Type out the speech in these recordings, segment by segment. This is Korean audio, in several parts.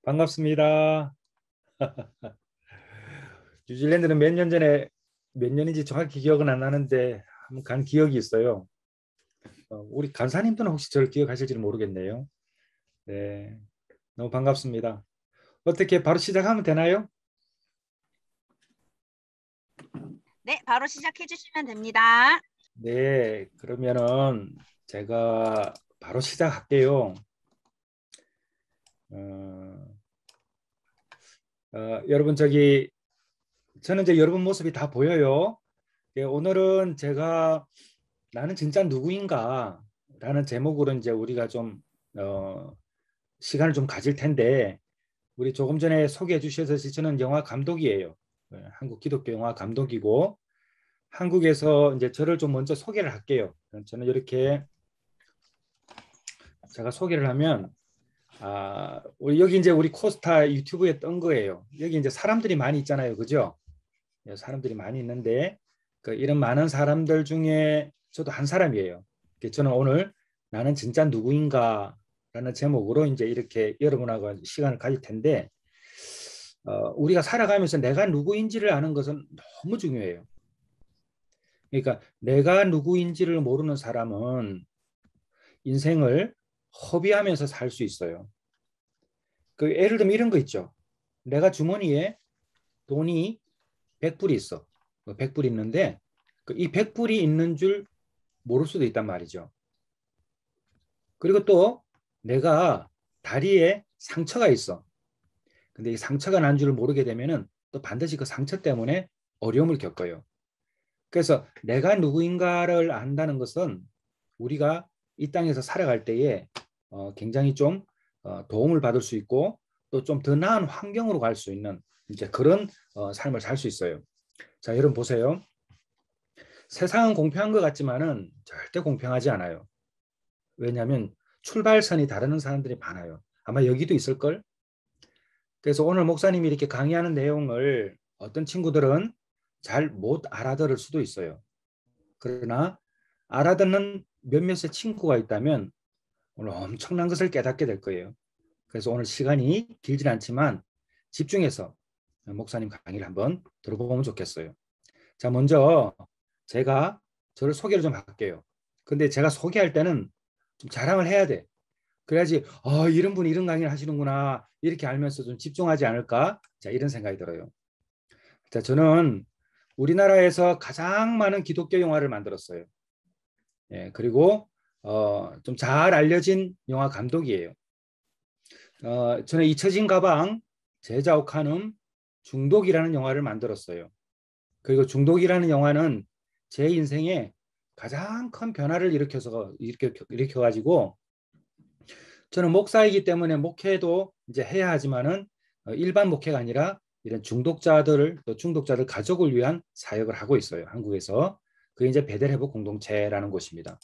반갑습니다. 뉴질랜드는 몇 년 전에 몇 년인지 정확히 기억은 안 나는데 한번 간 기억이 있어요. 우리 간사님들은 혹시 저를 기억하실지는 모르겠네요. 네, 너무 반갑습니다. 어떻게 바로 시작하면 되나요? 네, 바로 시작해 주시면 됩니다. 네, 그러면은 제가 바로 시작할게요. 어, 여러분 저는 이제 여러분 모습이 다 보여요. 오늘은 제가 나는 진짜 누구인가 라는 제목으로 이제 우리가 좀 어, 시간을 좀 가질 텐데 우리 조금 전에 소개해 주셔서 저는 영화 감독이에요. 한국 기독교 영화 감독이고 한국에서 이제 저를 좀 먼저 소개를 할게요. 저는 이렇게 제가 소개를 하면 여기 이제 우리 코스타 유튜브에 뜬 거예요. 여기 이제 사람들이 많이 있잖아요. 그죠? 사람들이 많이 있는데 이런 많은 사람들 중에 저도 한 사람이에요. 저는 오늘 나는 진짜 누구인가 라는 제목으로 이제 이렇게 여러분하고 시간을 가질 텐데 우리가 살아가면서 내가 누구인지를 아는 것은 너무 중요해요. 그러니까 내가 누구인지를 모르는 사람은 인생을 허비하면서 살 수 있어요. 예를 들면 이런 거 있죠. 내가 주머니에 돈이 100불이 있어. 100불이 있는데 이 100불이 있는 줄 모를 수도 있단 말이죠. 그리고 또 내가 다리에 상처가 있어. 근데 이 상처가 난 줄 모르게 되면은 또 반드시 그 상처 때문에 어려움을 겪어요. 그래서 내가 누구인가를 안다는 것은 우리가 이 땅에서 살아갈 때에 굉장히 좀 도움을 받을 수 있고 또 좀 더 나은 환경으로 갈 수 있는 이제 그런 삶을 살 수 있어요. 자, 여러분 보세요. 세상은 공평한 것 같지만은 절대 공평하지 않아요. 왜냐하면 출발선이 다른 사람들이 많아요. 아마 여기도 있을걸? 그래서 오늘 목사님이 이렇게 강의하는 내용을 어떤 친구들은 잘 못 알아들을 수도 있어요. 그러나 알아듣는 몇몇의 친구가 있다면 오늘 엄청난 것을 깨닫게 될 거예요. 그래서 오늘 시간이 길진 않지만 집중해서 목사님 강의를 한번 들어보면 좋겠어요. 자, 먼저 제가 저를 소개를 좀 할게요. 근데 제가 소개할 때는 좀 자랑을 해야 돼. 그래야지 이런 분이 이런 강의를 하시는구나 이렇게 알면서 좀 집중하지 않을까? 자, 이런 생각이 들어요. 자, 저는 우리나라에서 가장 많은 기독교 영화를 만들었어요. 예, 그리고 좀 잘 알려진 영화 감독이에요. 저는 잊혀진 가방, 제자 옥한음, 중독이라는 영화를 만들었어요. 그리고 중독이라는 영화는 제 인생에 가장 큰 변화를 일으켜가지고 저는 목사이기 때문에 목회도 이제 해야 하지만은 일반 목회가 아니라 이런 또 중독자들 가족을 위한 사역을 하고 있어요. 한국에서. 그게 이제 베델 회복 공동체라는 곳입니다.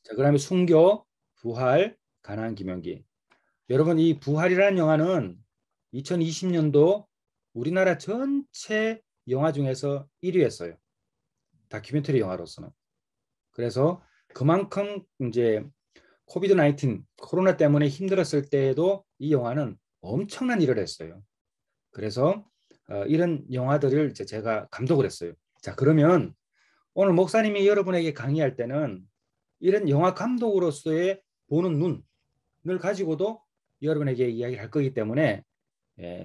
자, 그다음에 순교, 부활, 가나안 기명기. 여러분 이 부활이라는 영화는 2020년도 우리나라 전체 영화 중에서 1위 했어요. 다큐멘터리 영화로서는. 그래서 그만큼 이제 코비드 19 코로나 때문에 힘들었을 때에도 이 영화는 엄청난 일을 했어요. 그래서 이런 영화들을 제가 감독을 했어요. 자, 그러면 오늘 목사님이 여러분에게 강의할 때는 이런 영화 감독으로서의 보는 눈을 가지고도 여러분에게 이야기를 할 거기 때문에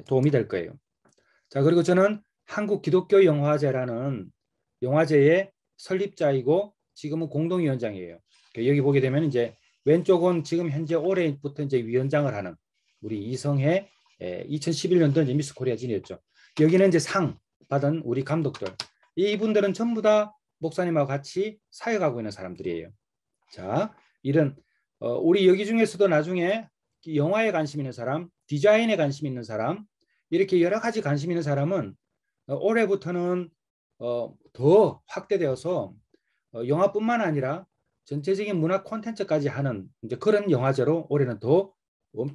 도움이 될 거예요. 자, 그리고 저는 한국 기독교 영화제라는 영화제의 설립자이고 지금은 공동위원장이에요. 여기 보게 되면 이제 왼쪽은 지금 현재 올해부터 이제 위원장을 하는 우리 이성혜 2011년도 이제 미스 코리아진이었죠. 여기는 이제 상 받은 우리 감독들. 이분들은 전부 다 목사님하고 같이 사역하고 있는 사람들이에요. 자, 이런 우리 여기 중에서도 나중에 영화에 관심 있는 사람, 디자인에 관심 있는 사람, 이렇게 여러 가지 관심 있는 사람은 올해부터는 더 확대되어서 영화뿐만 아니라 전체적인 문화 콘텐츠까지 하는 이제 그런 영화제로 올해는 더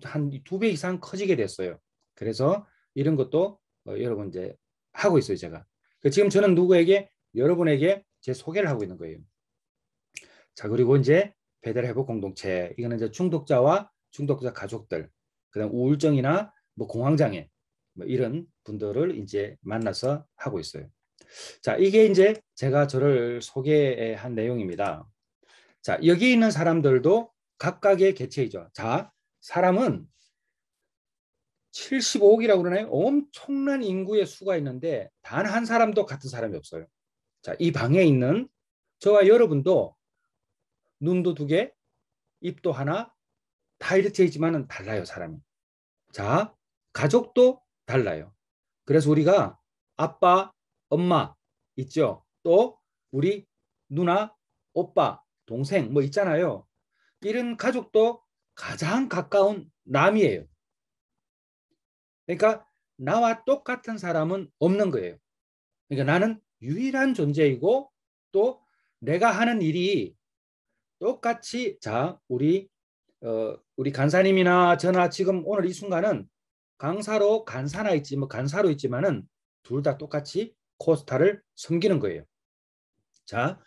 한 2배 이상 커지게 됐어요. 그래서 이런 것도 여러분 이제 하고 있어요, 제가. 지금 저는 여러분에게 제 소개를 하고 있는 거예요. 자, 그리고 이제 배달 회복 공동체. 이거는 이제 중독자와 중독자 가족들. 그다음 우울증이나 뭐 공황장애 뭐 이런 분들을 이제 만나서 하고 있어요. 자, 이게 이제 제가 저를 소개한 내용입니다. 자, 여기 있는 사람들도 각각의 개체이죠. 자, 사람은 75억이라고 그러나요? 엄청난 인구의 수가 있는데 단 한 사람도 같은 사람이 없어요. 자, 이 방에 있는 저와 여러분도 눈도 두 개, 입도 하나, 다 이렇게 있지만은 달라요, 사람이. 자, 가족도 달라요. 그래서 우리가 아빠, 엄마 있죠. 또 우리 누나, 오빠, 동생 뭐 있잖아요. 이런 가족도 가장 가까운 남이에요. 그러니까 나와 똑같은 사람은 없는 거예요. 그러니까 나는 유일한 존재이고 또 내가 하는 일이 똑같이 자 우리 간사님이나 저나 지금 오늘 이 순간은 강사로 간사나 있지 뭐 간사로 있지만은 둘 다 똑같이 코스타를 섬기는 거예요. 자,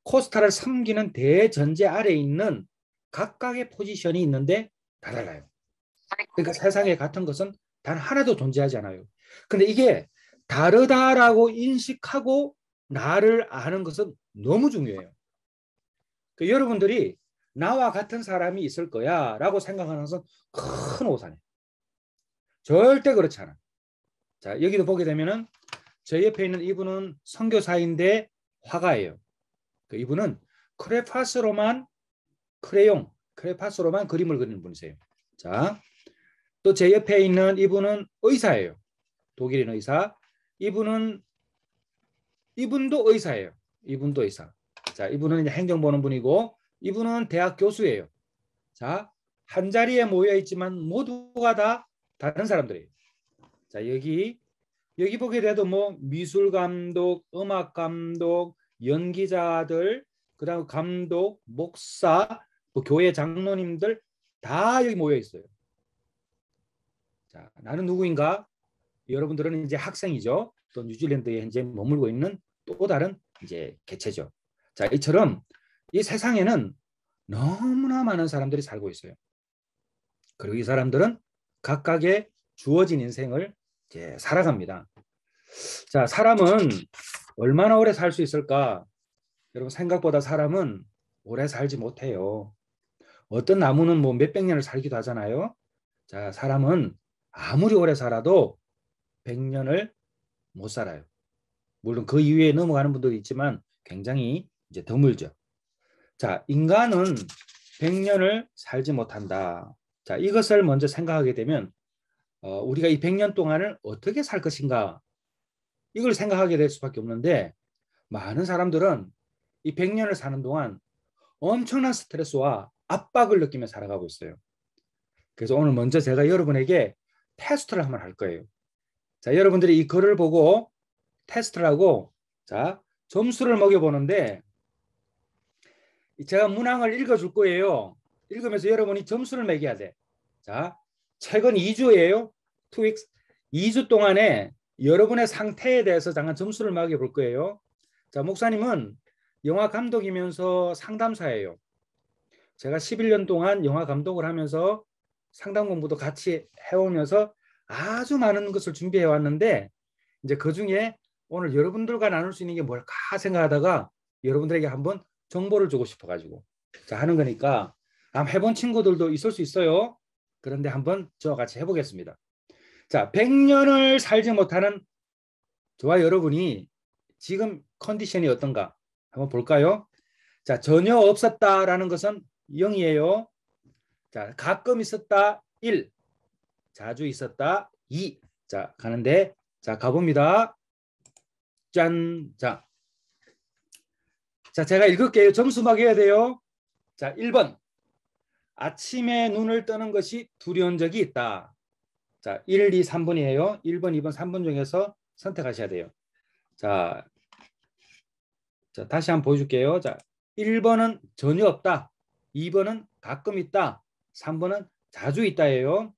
코스타를 섬기는 대전제 아래에 있는 각각의 포지션이 있는데 다 달라요. 그러니까 세상에 같은 것은 단 하나도 존재하지 않아요. 근데 이게 다르다라고 인식하고 나를 아는 것은 너무 중요해요. 그러니까 여러분들이 나와 같은 사람이 있을 거야 라고 생각하는 것은 큰 오산이에요. 절대 그렇지 않아요. 자, 여기도 보게 되면은 저 옆에 있는 이분은 선교사인데 화가예요. 그 이분은 크레파스로만 그림을 그리는 분이세요. 자, 또 제 옆에 있는 이분은 의사예요. 독일인 의사. 이분도 의사예요. 이분도 의사. 자, 이분은 이제 행정 보는 분이고 이분은 대학 교수예요. 자, 한 자리에 모여 있지만 모두가 다 다른 사람들이에요. 자, 여기 보게 돼도 뭐 미술 감독, 음악 감독, 연기자들, 그다음 감독, 목사, 뭐 교회 장로님들 다 여기 모여 있어요. 자, 나는 누구인가? 여러분들은 이제 학생이죠. 또 뉴질랜드에 현재 머물고 있는 또 다른 이제 개체죠. 자, 이처럼 이 세상에는 너무나 많은 사람들이 살고 있어요. 그리고 이 사람들은 각각의 주어진 인생을 이제 살아갑니다. 자, 사람은 얼마나 오래 살 수 있을까? 여러분 생각보다 사람은 오래 살지 못해요. 어떤 나무는 뭐 몇백 년을 살기도 하잖아요. 자, 사람은 아무리 오래 살아도 100년을 못 살아요. 물론 그 이후에 넘어가는 분들도 있지만 굉장히 이제 드물죠. 자, 인간은 100년을 살지 못한다. 자, 이것을 먼저 생각하게 되면 우리가 이 100년 동안을 어떻게 살 것인가 이걸 생각하게 될 수밖에 없는데 많은 사람들은 이 100년을 사는 동안 엄청난 스트레스와 압박을 느끼며 살아가고 있어요. 그래서 오늘 먼저 제가 여러분에게 테스트를 한번 할 거예요. 자, 여러분들이 이 글을 보고 테스트를 하고 자, 점수를 먹여보는데 제가 문항을 읽어줄 거예요. 읽으면서 여러분이 점수를 매겨야 돼. 자, 최근 2주예요. 2weeks. 2주 동안에 여러분의 상태에 대해서 잠깐 점수를 매겨볼 거예요. 자, 목사님은 영화 감독이면서 상담사예요. 제가 11년 동안 영화 감독을 하면서 상담 공부도 같이 해오면서 아주 많은 것을 준비해 왔는데 이제 그중에 오늘 여러분들과 나눌 수 있는 게 뭘까 생각하다가 여러분들에게 한번 정보를 주고 싶어가지고 자 하는 거니까 한번 해본 친구들도 있을 수 있어요. 그런데 한번 저와 같이 해보겠습니다. 자, 100년을 살지 못하는 저와 여러분이 지금 컨디션이 어떤가 한번 볼까요? 자, 전혀 없었다라는 것은 0이에요. 자, 가끔 있었다 1, 자주 있었다 2. 자, 가는데 자, 가봅니다. 짠. 자, 제가 읽을게요. 점수 매겨야 돼요. 자, 1번. 아침에 눈을 뜨는 것이 두려운 적이 있다. 자, 1, 2, 3번이에요. 1번, 2번, 3번 중에서 선택하셔야 돼요. 자, 다시 한번 보여줄게요. 자, 1번은 전혀 없다. 2번은 가끔 있다. 3번은 자주 있다예요.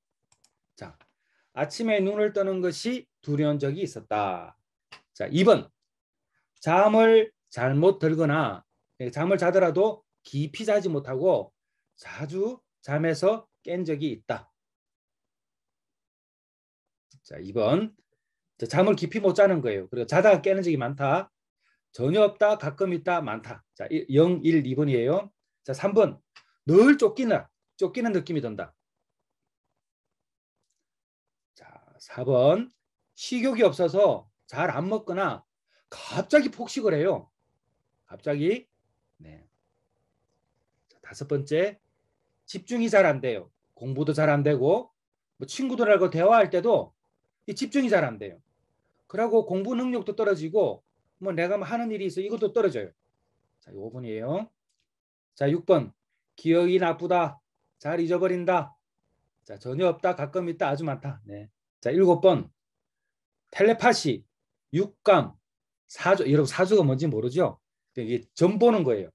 자, 아침에 눈을 뜨는 것이 두려운 적이 있었다. 자, 2번. 잠을 잘못 들거나 잠을 자더라도 깊이 자지 못하고 자주 잠에서 깬 적이 있다. 자, 2번. 자, 잠을 깊이 못 자는 거예요. 그리고 자다가 깨는 적이 많다. 전혀 없다. 가끔 있다. 많다. 자, 0, 1, 2번이에요. 자, 3번. 늘 쫓기는 느낌이 든다. 자, 4번. 식욕이 없어서 잘 안 먹거나 갑자기 폭식을 해요. 갑자기. 네. 자, 5번째. 집중이 잘 안 돼요. 공부도 잘 안 되고 뭐 친구들하고 대화할 때도 이 집중이 잘 안 돼요. 그러고 공부 능력도 떨어지고 뭐 내가 뭐 하는 일이 있어 이것도 떨어져요. 자, 5번이에요. 자, 6번. 기억이 나쁘다. 잘 잊어버린다. 자, 전혀 없다. 가끔 있다. 아주 많다. 네. 자, 7번. 텔레파시, 육감, 사주. 여러분 사주가 뭔지 모르죠? 이게 점 보는 거예요.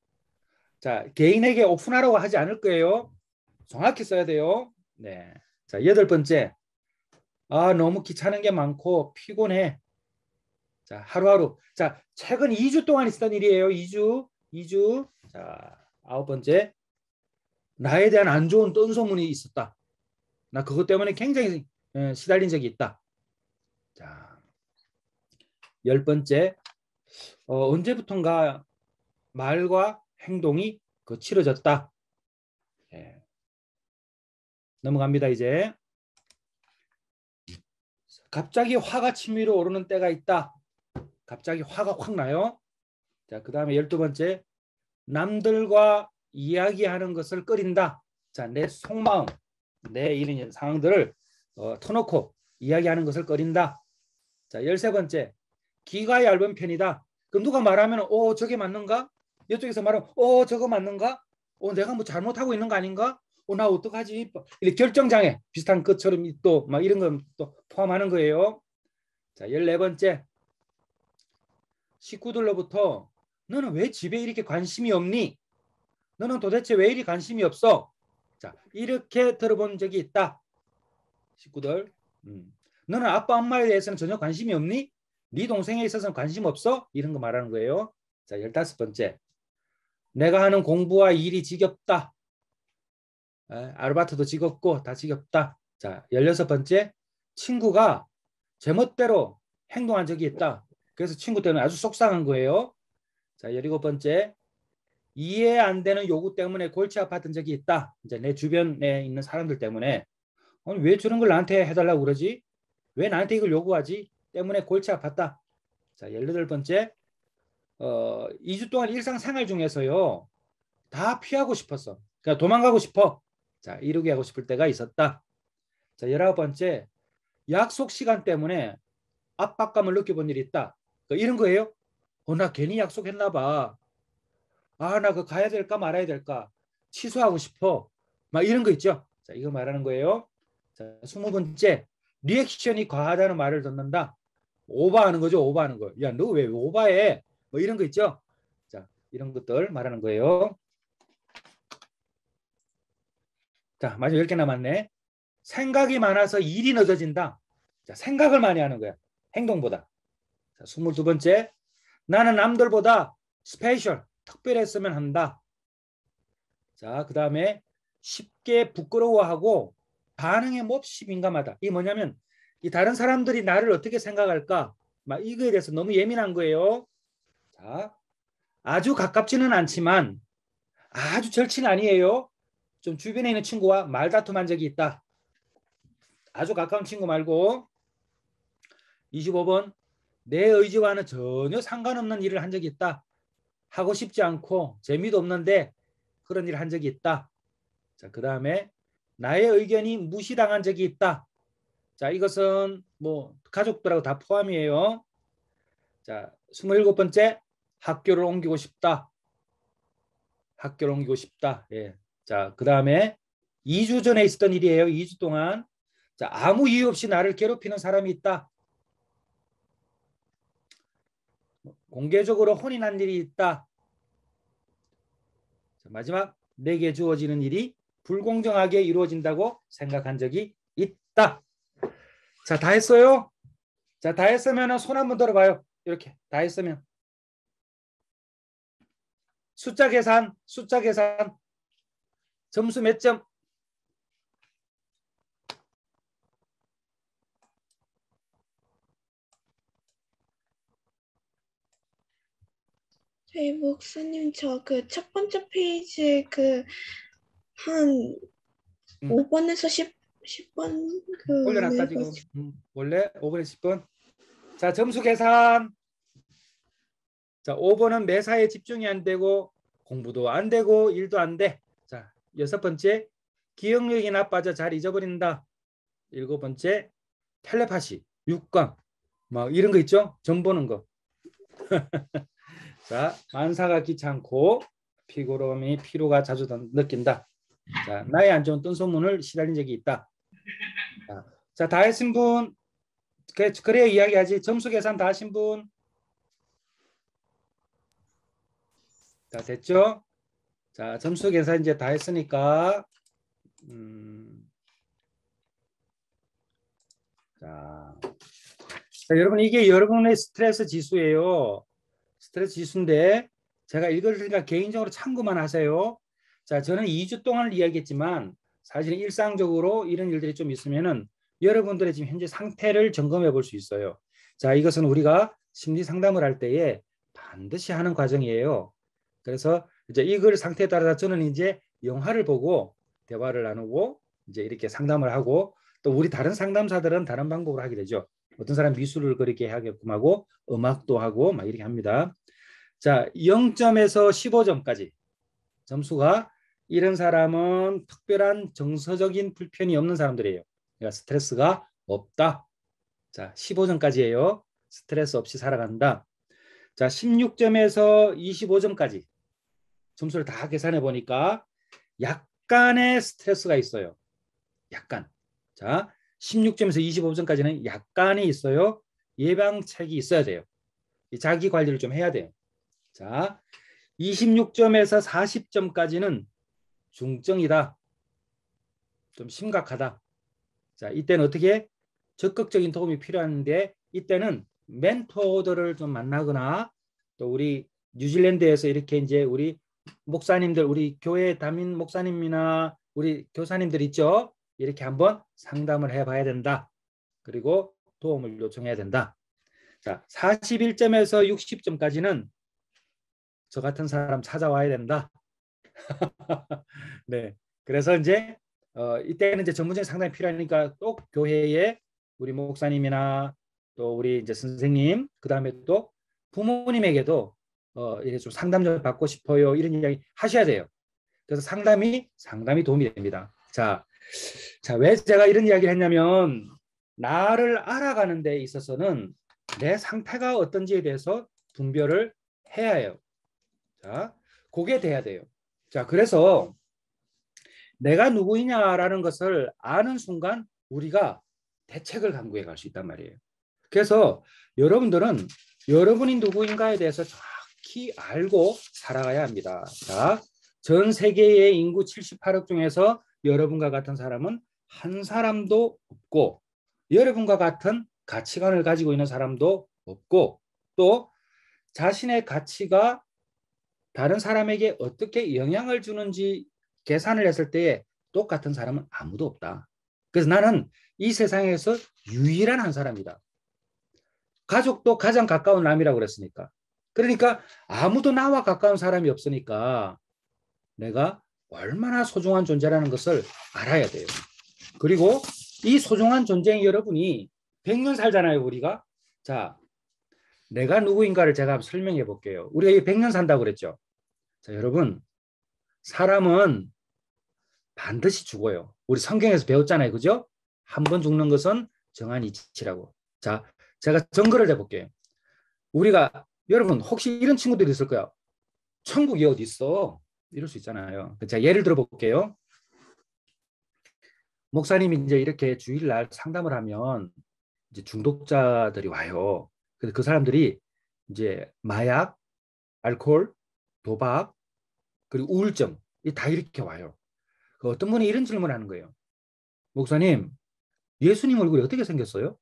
자, 개인에게 오픈하라고 하지 않을 거예요. 정확히 써야 돼요. 네. 자, 8번째. 아, 너무 귀찮은 게 많고 피곤해. 자, 하루하루. 자, 최근 2주 동안 있었던 일이에요. 2주. 자, 9번째. 나에 대한 안 좋은 뜬소문이 있었다. 나 그것 때문에 굉장히 시달린 적이 있다. 자, 10번째. 언제부턴가 말과 행동이 거칠어졌다. 예. 넘어갑니다. 이제. 갑자기 화가 치밀어 오르는 때가 있다. 갑자기 화가 확 나요. 자, 그 다음에 12번째. 남들과 이야기하는 것을 꺼린다. 자, 내 속마음, 내 이런 상황들을 터놓고 이야기하는 것을 꺼린다. 자, 13번째. 귀가 얇은 편이다. 그 누가 말하면 저게 맞는가? 이쪽에서 말하면 저거 맞는가? 내가 뭐 잘못하고 있는 거 아닌가? 나 어떡하지? 이렇게 결정장애 비슷한 것처럼 또 막 이런 건 또 포함하는 거예요. 자, 14번째. 식구들로부터 너는 왜 집에 이렇게 관심이 없니? 너는 도대체 왜 이리 관심이 없어? 자, 이렇게 들어본 적이 있다. 식구들. 너는 아빠 엄마에 대해서는 전혀 관심이 없니? 네 동생에 있어서는 관심 없어? 이런 거 말하는 거예요. 자, 15번째. 내가 하는 공부와 일이 지겹다. 아르바이트도 지겹고 다 지겹다. 자, 16번째. 친구가 제멋대로 행동한 적이 있다. 그래서 친구 때문에 아주 속상한 거예요. 자, 17번째. 이해 안 되는 요구 때문에 골치 아팠던 적이 있다. 이제 내 주변에 있는 사람들 때문에 왜 저런 걸 나한테 해달라고 그러지? 왜 나한테 이걸 요구하지? 때문에 골치 아팠다. 자, 18번째. 2주 동안 일상생활 중에서요. 다 피하고 싶었어. 그러니까 도망가고 싶어. 자, 이루게 하고 싶을 때가 있었다. 자, 19번째. 약속 시간 때문에 압박감을 느껴본 일이 있다. 이런 거예요. 나 괜히 약속했나 봐. 나 그 가야 될까 말아야 될까? 취소하고 싶어. 막 이런 거 있죠. 자, 이거 말하는 거예요. 자, 20번째. 리액션이 과하다는 말을 듣는다. 오버하는 거죠. 오버하는 거. 야, 너 왜 오버해? 뭐 이런 거 있죠. 자, 이런 것들 말하는 거예요. 자, 마지막 10개 남았네. 생각이 많아서 일이 늦어진다. 자, 생각을 많이 하는 거야. 행동보다. 자, 22번째. 나는 남들보다 스페셜, 특별했으면 한다. 자, 그 다음에 쉽게 부끄러워하고 반응에 몹시 민감하다. 이게 뭐냐면 이 다른 사람들이 나를 어떻게 생각할까? 막 이거에 대해서 너무 예민한 거예요. 자, 아주 가깝지는 않지만 아주 절친 아니에요. 좀 주변에 있는 친구와 말다툼한 적이 있다. 아주 가까운 친구 말고. 25번. 내 의지와는 전혀 상관없는 일을 한 적이 있다. 하고 싶지 않고 재미도 없는데 그런 일을 한 적이 있다. 자, 그 다음에 나의 의견이 무시당한 적이 있다. 자, 이것은 뭐 가족들하고 다 포함이에요. 자, 27번째. 학교를 옮기고 싶다. 학교를 옮기고 싶다. 예. 자, 그 다음에 2주 전에 있었던 일이에요. 2주 동안. 자, 아무 이유 없이 나를 괴롭히는 사람이 있다. 공개적으로 혼인한 일이 있다. 자, 마지막 내게 주어지는 일이 불공정하게 이루어진다고 생각한 적이 있다. 자, 다 했어요? 자, 다 했으면 손 한번 들어봐요. 이렇게 다 했으면. 숫자 계산. 점수 몇 점? 저희 목사님 저 그 첫 번째 페이지 그 한 음, 5번에서 10번 그 올려놨다 네, 지금. 원래 5분에 10분. 자, 점수 계산. 자, 5번은 매사에 집중이 안 되고 공부도 안 되고 일도 안 돼. 자, 6번째 기억력이 나빠져 잘 잊어버린다. 7번째 텔레파시, 육감, 막 이런 거 있죠? 점 보는 거. 자, 만사가 귀찮고 피로가 자주 느낀다. 자, 나의 안 좋은 뜬소문을 시달린 적이 있다. 자, 다 하신 분, 그래야 이야기하지. 점수 계산 다 하신 분. 자, 됐죠? 자, 점수 계산 이제 다 했으니까 자, 여러분 이게 여러분의 스트레스 지수예요. 스트레스 지수인데 제가 읽을 테니까 개인적으로 참고만 하세요. 자, 저는 2주 동안 이야기했지만 사실은 일상적으로 이런 일들이 좀 있으면은 여러분들의 지금 현재 상태를 점검해 볼 수 있어요. 자, 이것은 우리가 심리 상담을 할 때에 반드시 하는 과정이에요. 그래서 이제 이걸 상태에 따라서 저는 이제 영화를 보고 대화를 나누고 이제 이렇게 상담을 하고 또 우리 다른 상담사들은 다른 방법으로 하게 되죠. 어떤 사람 미술을 그렇게 하게끔 하고 음악도 하고 막 이렇게 합니다. 자, 0점에서 15점까지 점수가 이런 사람은 특별한 정서적인 불편이 없는 사람들이에요. 그러니까 스트레스가 없다. 자, 15점까지예요. 스트레스 없이 살아간다. 자, 16점에서 25점까지 점수를 다 계산해 보니까 약간의 스트레스가 있어요. 약간. 자, 16점에서 25점까지는 약간이 있어요. 예방책이 있어야 돼요. 자기 관리를 좀 해야 돼요. 자, 26점에서 40점까지는 중증이다. 좀 심각하다. 자, 이때는 어떻게 적극적인 도움이 필요한데 이때는 멘토들을 좀 만나거나 또 우리 뉴질랜드에서 이렇게 이제 우리 목사님들 우리 교회 담임 목사님이나 우리 교사님들 있죠? 이렇게 한번 상담을 해봐야 된다. 그리고 도움을 요청해야 된다. 자, 41점에서 60점까지는 저 같은 사람 찾아와야 된다. 네. 그래서 이제 이때는 이제 전문적인 상담이 필요하니까 또 교회에 우리 목사님이나 또 우리 이제 선생님 그다음에 또 부모님에게도 이렇게 좀 상담 좀 받고 싶어요. 이런 이야기 하셔야 돼요. 그래서 상담이 도움이 됩니다. 자, 왜 제가 이런 이야기를 했냐면 나를 알아가는 데 있어서는 내 상태가 어떤지에 대해서 분별을 해야 해요. 자, 그게 돼야 돼요. 자, 그래서 내가 누구이냐라는 것을 아는 순간 우리가 대책을 강구해 갈 수 있단 말이에요. 그래서 여러분들은 여러분이 누구인가에 대해서 정확히 알고 살아가야 합니다. 자, 전 세계의 인구 78억 중에서 여러분과 같은 사람은 한 사람도 없고 여러분과 같은 가치관을 가지고 있는 사람도 없고 또 자신의 가치가 다른 사람에게 어떻게 영향을 주는지 계산을 했을 때에 똑같은 사람은 아무도 없다. 그래서 나는 이 세상에서 유일한 한 사람이다. 가족도 가장 가까운 남이라고 그랬으니까. 그러니까 아무도 나와 가까운 사람이 없으니까 내가 얼마나 소중한 존재라는 것을 알아야 돼요. 그리고 이 소중한 존재인 여러분이 100년 살잖아요, 우리가. 자, 내가 누구인가를 제가 설명해 볼게요. 우리가 100년 산다고 그랬죠. 자, 여러분, 사람은 반드시 죽어요. 우리 성경에서 배웠잖아요. 그죠? 한 번 죽는 것은 정한 이치라고. 자, 제가 증거를 해볼게요. 우리가 여러분 혹시 이런 친구들이 있을 거야. 천국이 어디 있어? 이럴 수 있잖아요. 자, 예를 들어 볼게요. 목사님이 이제 이렇게 주일날 상담을 하면 이제 중독자들이 와요. 그래서 그 사람들이 이제 마약, 알코올, 도박, 그리고 우울증 다 이렇게 와요. 그 어떤 분이 이런 질문을 하는 거예요. 목사님, 예수님 얼굴이 어떻게 생겼어요?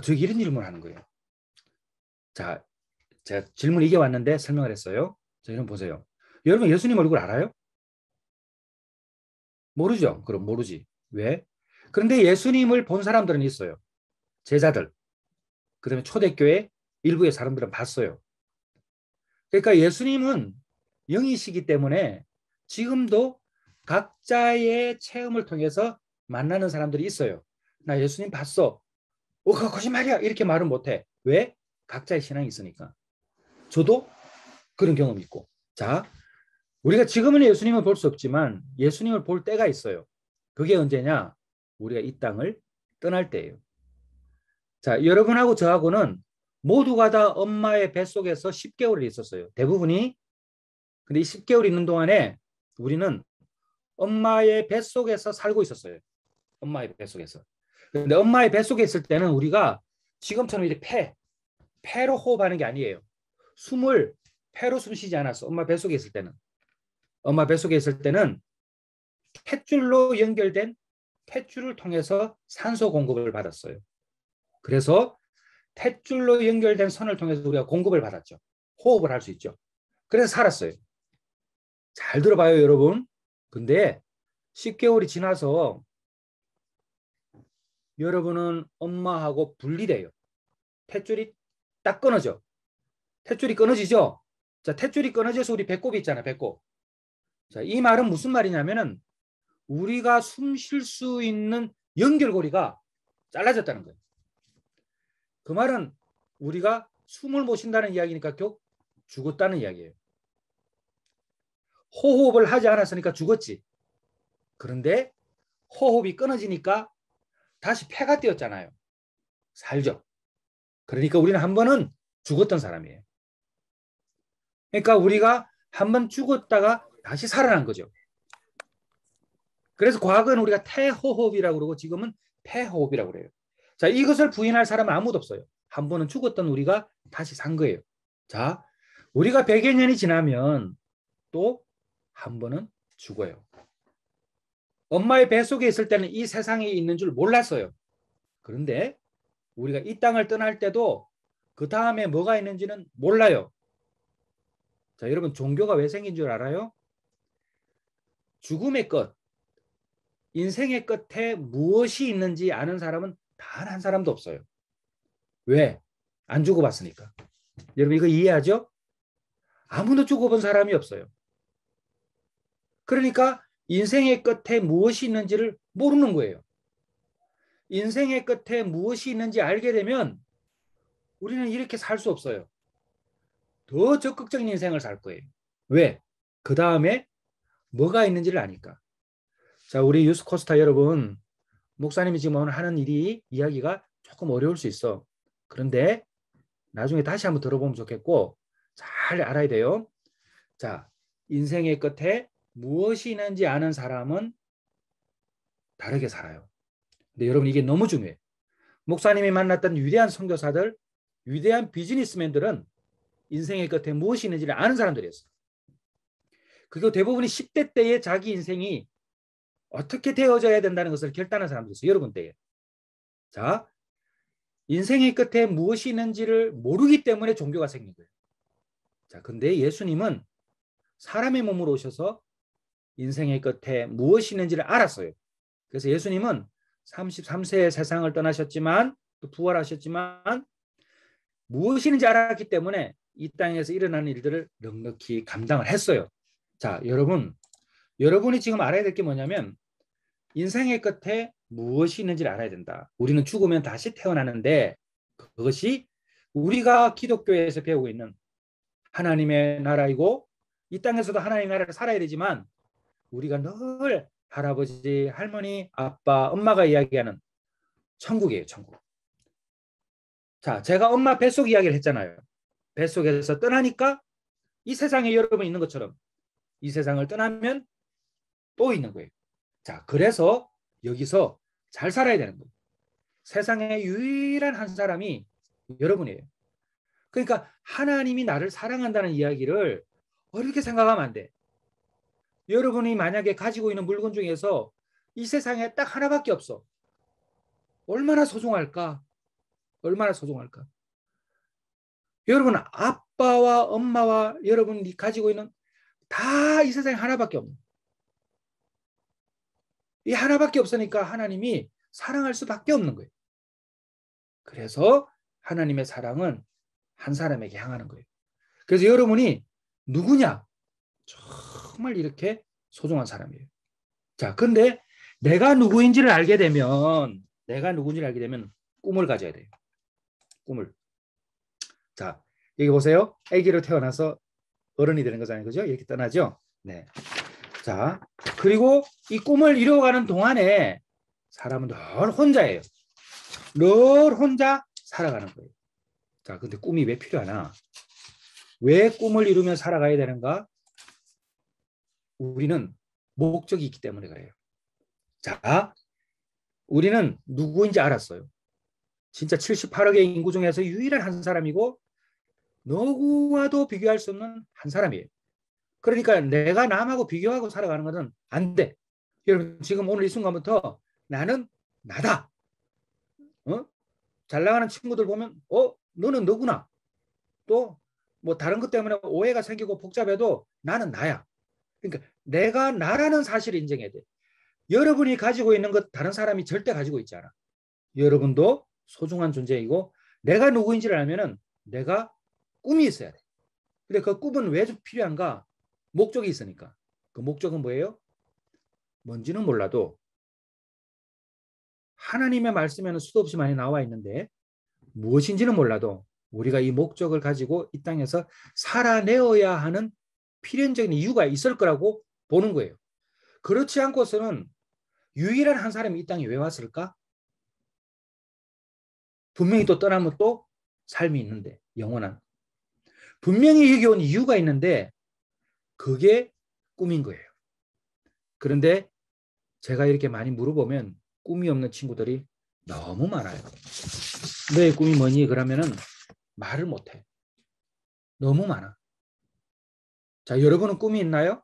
저에게 이런 질문을 하는 거예요. 자, 제가 질문 이게 왔는데 설명을 했어요. 자, 여러분 보세요. 여러분 예수님 얼굴 알아요? 모르죠? 그럼 모르지. 왜? 그런데 예수님을 본 사람들은 있어요. 제자들. 그다음에 초대교회 일부의 사람들은 봤어요. 그러니까 예수님은 영이시기 때문에 지금도 각자의 체험을 통해서 만나는 사람들이 있어요. 나 예수님 봤어. 그거 거짓말이야. 이렇게 말은 못해. 왜? 각자의 신앙이 있으니까. 저도 그런 경험이 있고. 자, 우리가 지금은 예수님을 볼 수 없지만 예수님을 볼 때가 있어요. 그게 언제냐? 우리가 이 땅을 떠날 때예요. 자, 여러분하고 저하고는 모두가 다 엄마의 뱃속에서 10개월을 있었어요. 대부분이. 근데 이 10개월 있는 동안에 우리는 엄마의 뱃속에서 살고 있었어요. 엄마의 뱃속에서. 근데 엄마의 뱃속에 있을 때는 우리가 지금처럼 이렇게 폐로 호흡하는 게 아니에요. 숨을 폐로 숨 쉬지 않았어. 엄마 뱃속에 있을 때는. 엄마 뱃속에 있을 때는 탯줄로 연결된 탯줄을 통해서 산소 공급을 받았어요. 그래서 탯줄로 연결된 선을 통해서 우리가 공급을 받았죠. 호흡을 할 수 있죠. 그래서 살았어요. 잘 들어봐요, 여러분. 근데 10개월이 지나서 여러분은 엄마하고 분리돼요. 탯줄이 딱 끊어져. 탯줄이 끊어지죠? 자, 탯줄이 끊어져서 우리 배꼽이 있잖아, 배꼽. 자, 이 말은 무슨 말이냐면은 우리가 숨 쉴 수 있는 연결고리가 잘라졌다는 거예요. 그 말은 우리가 숨을 못 쉰다는 이야기니까 곧 죽었다는 이야기예요. 호흡을 하지 않았으니까 죽었지. 그런데 호흡이 끊어지니까 다시 폐가 되었잖아요. 살죠. 그러니까 우리는 한 번은 죽었던 사람이에요. 그러니까 우리가 한 번 죽었다가 다시 살아난 거죠. 그래서 과거는 우리가 태호흡이라고 그러고 지금은 폐호흡이라고 그래요. 자, 이것을 부인할 사람은 아무도 없어요. 한 번은 죽었던 우리가 다시 산 거예요. 자, 우리가 100여 년이 지나면 또 한 번은 죽어요. 엄마의 뱃속에 있을 때는 이 세상에 있는 줄 몰랐어요. 그런데 우리가 이 땅을 떠날 때도 그 다음에 뭐가 있는지는 몰라요. 자, 여러분 종교가 왜 생긴 줄 알아요? 죽음의 끝, 인생의 끝에 무엇이 있는지 아는 사람은 단 한 사람도 없어요. 왜? 안 죽어봤으니까. 여러분 이거 이해하죠? 아무도 죽어본 사람이 없어요. 그러니까 인생의 끝에 무엇이 있는지를 모르는 거예요. 인생의 끝에 무엇이 있는지 알게 되면 우리는 이렇게 살 수 없어요. 더 적극적인 인생을 살 거예요. 왜? 그 다음에 뭐가 있는지를 아니까. 자, 우리 유스코스타 여러분, 목사님이 지금 오늘 하는 일이 이야기가 조금 어려울 수 있어. 그런데 나중에 다시 한번 들어보면 좋겠고 잘 알아야 돼요. 자, 인생의 끝에 무엇이 있는지 아는 사람은 다르게 살아요. 근데 여러분 이게 너무 중요해요. 목사님이 만났던 위대한 선교사들, 위대한 비즈니스맨들은 인생의 끝에 무엇이 있는지를 아는 사람들이었어요. 그리고 대부분이 10대 때에 자기 인생이 어떻게 되어져야 된다는 것을 결단한 사람들이었어요. 여러분 때에. 자, 인생의 끝에 무엇이 있는지를 모르기 때문에 종교가 생긴 거예요. 자, 근데 예수님은 사람의 몸으로 오셔서 인생의 끝에 무엇이 있는지를 알았어요. 그래서 예수님은 33세에 세상을 떠나셨지만 또 부활하셨지만 무엇이 있는지 알았기 때문에 이 땅에서 일어나는 일들을 넉넉히 감당을 했어요. 자, 여러분이 지금 알아야 될 게 뭐냐면 인생의 끝에 무엇이 있는지를 알아야 된다. 우리는 죽으면 다시 태어나는데 그것이 우리가 기독교에서 배우고 있는 하나님의 나라이고 이 땅에서도 하나님의 나라를 살아야 되지만 우리가 늘 할아버지, 할머니, 아빠, 엄마가 이야기하는 천국이에요. 천국. 자, 제가 엄마 뱃속 이야기를 했잖아요. 뱃속에서 떠나니까 이 세상에 여러분 있는 것처럼 이 세상을 떠나면 또 있는 거예요. 자, 그래서 여기서 잘 살아야 되는 거예요. 세상에 유일한 한 사람이 여러분이에요. 그러니까 하나님이 나를 사랑한다는 이야기를 어렵게 생각하면 안 돼. 여러분이 만약에 가지고 있는 물건 중에서 이 세상에 딱 하나밖에 없어. 얼마나 소중할까? 얼마나 소중할까? 여러분 아빠와 엄마와 여러분이 가지고 있는 다 이 세상에 하나밖에 없는. 이 하나밖에 없으니까 하나님이 사랑할 수밖에 없는 거예요. 그래서 하나님의 사랑은 한 사람에게 향하는 거예요. 그래서 여러분이 누구냐? 정말 이렇게 소중한 사람이에요. 자, 근데 내가 누구인지를 알게 되면 꿈을 가져야 돼요. 꿈을. 자, 여기 보세요. 아기로 태어나서 어른이 되는 거잖아요. 그죠? 이렇게 떠나죠? 네. 자, 그리고 이 꿈을 이루어가는 동안에 사람은 늘 혼자예요. 늘 혼자 살아가는 거예요. 자, 근데 꿈이 왜 필요하나? 왜 꿈을 이루며 살아가야 되는가? 우리는 목적이 있기 때문에 그래요. 자, 우리는 누구인지 알았어요. 진짜 78억의 인구 중에서 유일한 한 사람이고 누구와도 비교할 수 없는 한 사람이에요. 그러니까 내가 남하고 비교하고 살아가는 것은 안 돼. 여러분 지금 오늘 이 순간부터 나는 나다. 잘 나가는 친구들 보면 너는 너구나. 또 뭐 다른 것 때문에 오해가 생기고 복잡해도 나는 나야. 그러니까 내가 나라는 사실을 인정해야 돼. 여러분이 가지고 있는 것 다른 사람이 절대 가지고 있지 않아. 여러분도 소중한 존재이고 내가 누구인지를 알면은 내가 꿈이 있어야 돼. 근데 그 꿈은 왜 필요한가? 목적이 있으니까. 그 목적은 뭐예요? 뭔지는 몰라도 하나님의 말씀에는 수도 없이 많이 나와 있는데 무엇인지는 몰라도 우리가 이 목적을 가지고 이 땅에서 살아내어야 하는 필연적인 이유가 있을 거라고 보는 거예요. 그렇지 않고서는 유일한 한 사람이 이 땅에 왜 왔을까? 분명히 또 떠나면 또 삶이 있는데 영원한. 분명히 여기 온 이유가 있는데 그게 꿈인 거예요. 그런데 제가 이렇게 많이 물어보면 꿈이 없는 친구들이 너무 많아요. 너의 꿈이 뭐니? 그러면은 말을 못해. 너무 많아. 자, 여러분은 꿈이 있나요?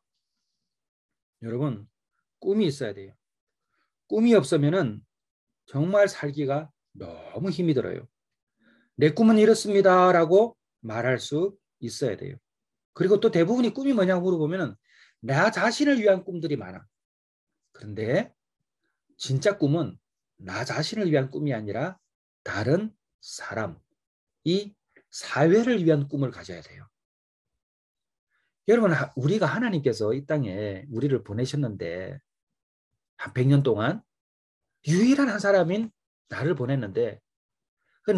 여러분, 꿈이 있어야 돼요. 꿈이 없으면은 정말 살기가 너무 힘이 들어요. 내 꿈은 이렇습니다라고 말할 수 있어야 돼요. 그리고 또 대부분이 꿈이 뭐냐고 물어보면은 나 자신을 위한 꿈들이 많아. 그런데 진짜 꿈은 나 자신을 위한 꿈이 아니라 다른 사람, 이 사회를 위한 꿈을 가져야 돼요. 여러분, 우리가 하나님께서 이 땅에 우리를 보내셨는데 한 100년 동안 유일한 한 사람인 나를 보냈는데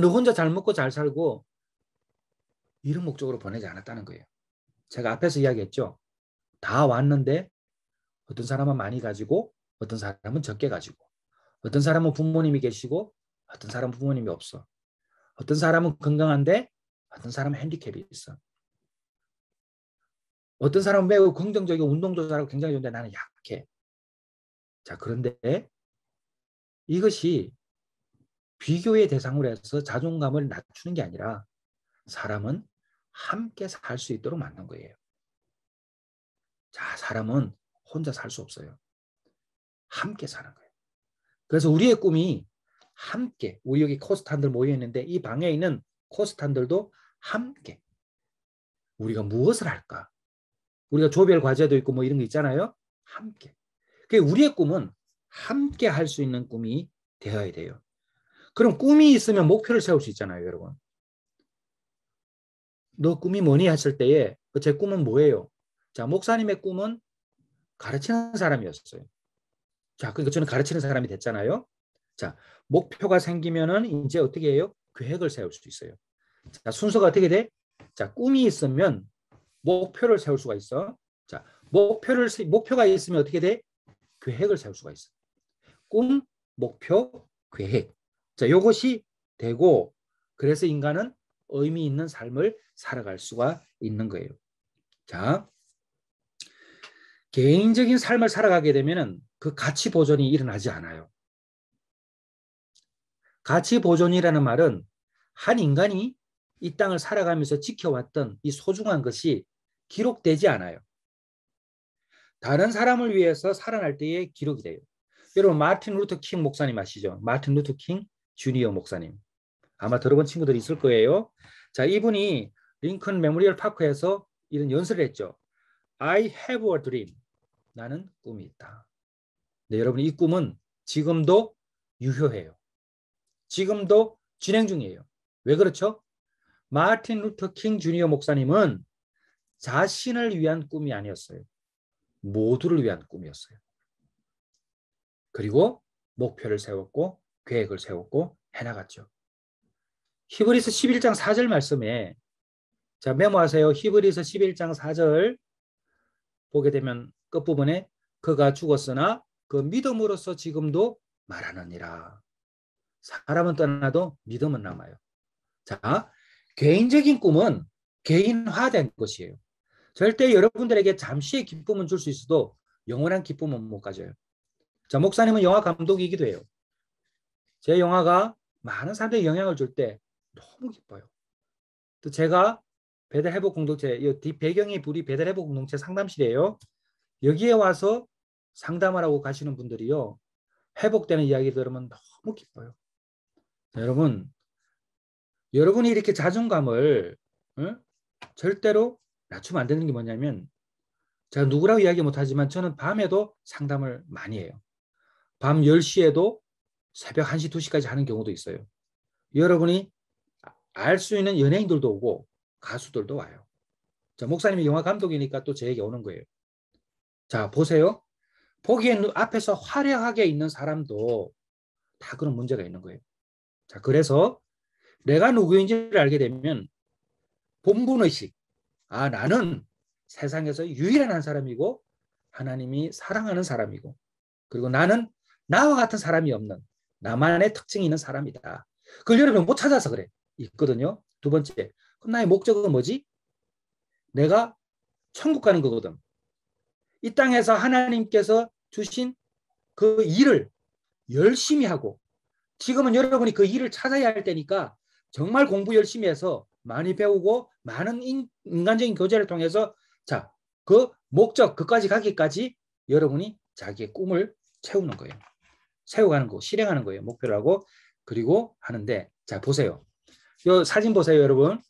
너 혼자 잘 먹고 잘 살고 이런 목적으로 보내지 않았다는 거예요. 제가 앞에서 이야기했죠. 다 왔는데 어떤 사람은 많이 가지고 어떤 사람은 적게 가지고 어떤 사람은 부모님이 계시고 어떤 사람은 부모님이 없어. 어떤 사람은 건강한데 어떤 사람은 핸디캡이 있어. 어떤 사람은 매우 긍정적이고 운동도 잘하고 굉장히 좋은데 나는 약해. 자, 그런데 이것이 비교의 대상으로 해서 자존감을 낮추는 게 아니라 사람은 함께 살 수 있도록 만든 거예요. 자, 사람은 혼자 살 수 없어요. 함께 사는 거예요. 그래서 우리의 꿈이 함께, 우리 여기 코스탄들 모여 있는데 이 방에 있는 코스탄들도 함께 우리가 무엇을 할까? 우리가 조별 과제도 있고 뭐 이런 거 있잖아요. 함께. 그 우리의 꿈은 함께 할 수 있는 꿈이 되어야 돼요. 그럼 꿈이 있으면 목표를 세울 수 있잖아요, 여러분. 너 꿈이 뭐니 했을 때에 제 꿈은 뭐예요? 자, 목사님의 꿈은 가르치는 사람이었어요. 자, 그러니까 저는 가르치는 사람이 됐잖아요. 자, 목표가 생기면은 이제 어떻게 해요? 계획을 세울 수 있어요. 자, 순서가 어떻게 돼? 자, 꿈이 있으면 목표를 세울 수가 있어. 자, 목표가 있으면 어떻게 돼? 계획을 세울 수가 있어. 꿈, 목표, 계획. 자, 이것이 되고 그래서 인간은 의미 있는 삶을 살아갈 수가 있는 거예요. 자, 개인적인 삶을 살아가게 되면은 그 가치 보존이 일어나지 않아요. 가치 보존이라는 말은 한 인간이 이 땅을 살아가면서 지켜왔던 이 소중한 것이 기록되지 않아요. 다른 사람을 위해서 살아날 때에 기록이 돼요. 여러분 마틴 루터 킹 목사님 아시죠? 마틴 루터 킹 주니어 목사님. 아마 들어본 친구들이 있을 거예요. 자, 이분이 링컨 메모리얼 파크에서 이런 연설을 했죠. I have a dream. 나는 꿈이 있다. 네, 여러분 이 꿈은 지금도 유효해요. 지금도 진행 중이에요. 왜 그렇죠? 마틴 루터 킹 주니어 목사님은 자신을 위한 꿈이 아니었어요. 모두를 위한 꿈이었어요. 그리고 목표를 세웠고 계획을 세웠고 해나갔죠. 히브리서 11장 4절 말씀에, 자, 메모하세요. 히브리서 11장 4절 보게 되면 끝부분에 그가 죽었으나 그 믿음으로써 지금도 말하느니라. 사람은 떠나도 믿음은 남아요. 자, 개인적인 꿈은 개인화된 것이에요. 절대 여러분들에게 잠시의 기쁨은 줄 수 있어도 영원한 기쁨은 못 가져요. 자, 목사님은 영화 감독이기도 해요. 제 영화가 많은 사람들에게 영향을 줄 때 너무 기뻐요. 또 제가 배달회복 공동체, 이 배경이 우리 배달회복 공동체 상담실이에요. 여기에 와서 상담하라고 가시는 분들이요, 회복되는 이야기 들으면 너무 기뻐요. 여러분, 여러분이 이렇게 자존감을 절대로 낮추면 안 되는 게 뭐냐면, 제가 누구라고 이야기 못하지만 저는 밤에도 상담을 많이 해요. 밤 10시에도 새벽 1시, 2시까지 하는 경우도 있어요. 여러분이 알 수 있는 연예인들도 오고 가수들도 와요. 자, 목사님이 영화 감독이니까 또 제 얘기 오는 거예요. 자, 보세요. 보기엔 앞에서 화려하게 있는 사람도 다 그런 문제가 있는 거예요. 자, 그래서 내가 누구인지를 알게 되면 본분의식, 아, 나는 세상에서 유일한 한 사람이고 하나님이 사랑하는 사람이고, 그리고 나는 나와 같은 사람이 없는 나만의 특징이 있는 사람이다. 그걸 여러분 못 찾아서 그래. 있거든요. 두 번째, 그럼 나의 목적은 뭐지? 내가 천국 가는 거거든. 이 땅에서 하나님께서 주신 그 일을 열심히 하고, 지금은 여러분이 그 일을 찾아야 할 때니까 정말 공부 열심히 해서 많이 배우고 많은 인간적인 교제를 통해서, 자, 그 목적, 그까지 가기까지 여러분이 자기의 꿈을 채우는 거예요. 세워가는 거, 실행하는 거예요. 목표를 하고. 그리고 하는데, 자, 보세요. 이 사진 보세요, 여러분.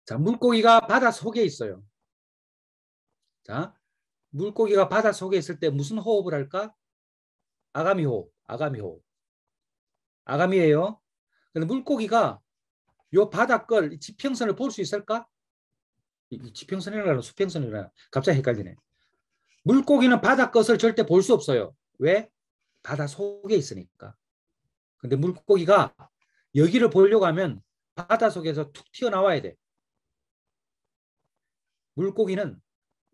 자, 물고기가 바다 속에 있어요. 자, 물고기가 바다 속에 있을 때 무슨 호흡을 할까? 아가미 호흡, 아가미 호흡. 아가미예요. 근데 물고기가 요 바닷걸 지평선을 볼 수 있을까? 지평선이라나 수평선이라나 갑자기 헷갈리네. 물고기는 바닷것을 절대 볼 수 없어요. 왜? 바다 속에 있으니까. 근데 물고기가 여기를 보려고 하면 바다 속에서 툭 튀어나와야 돼. 물고기는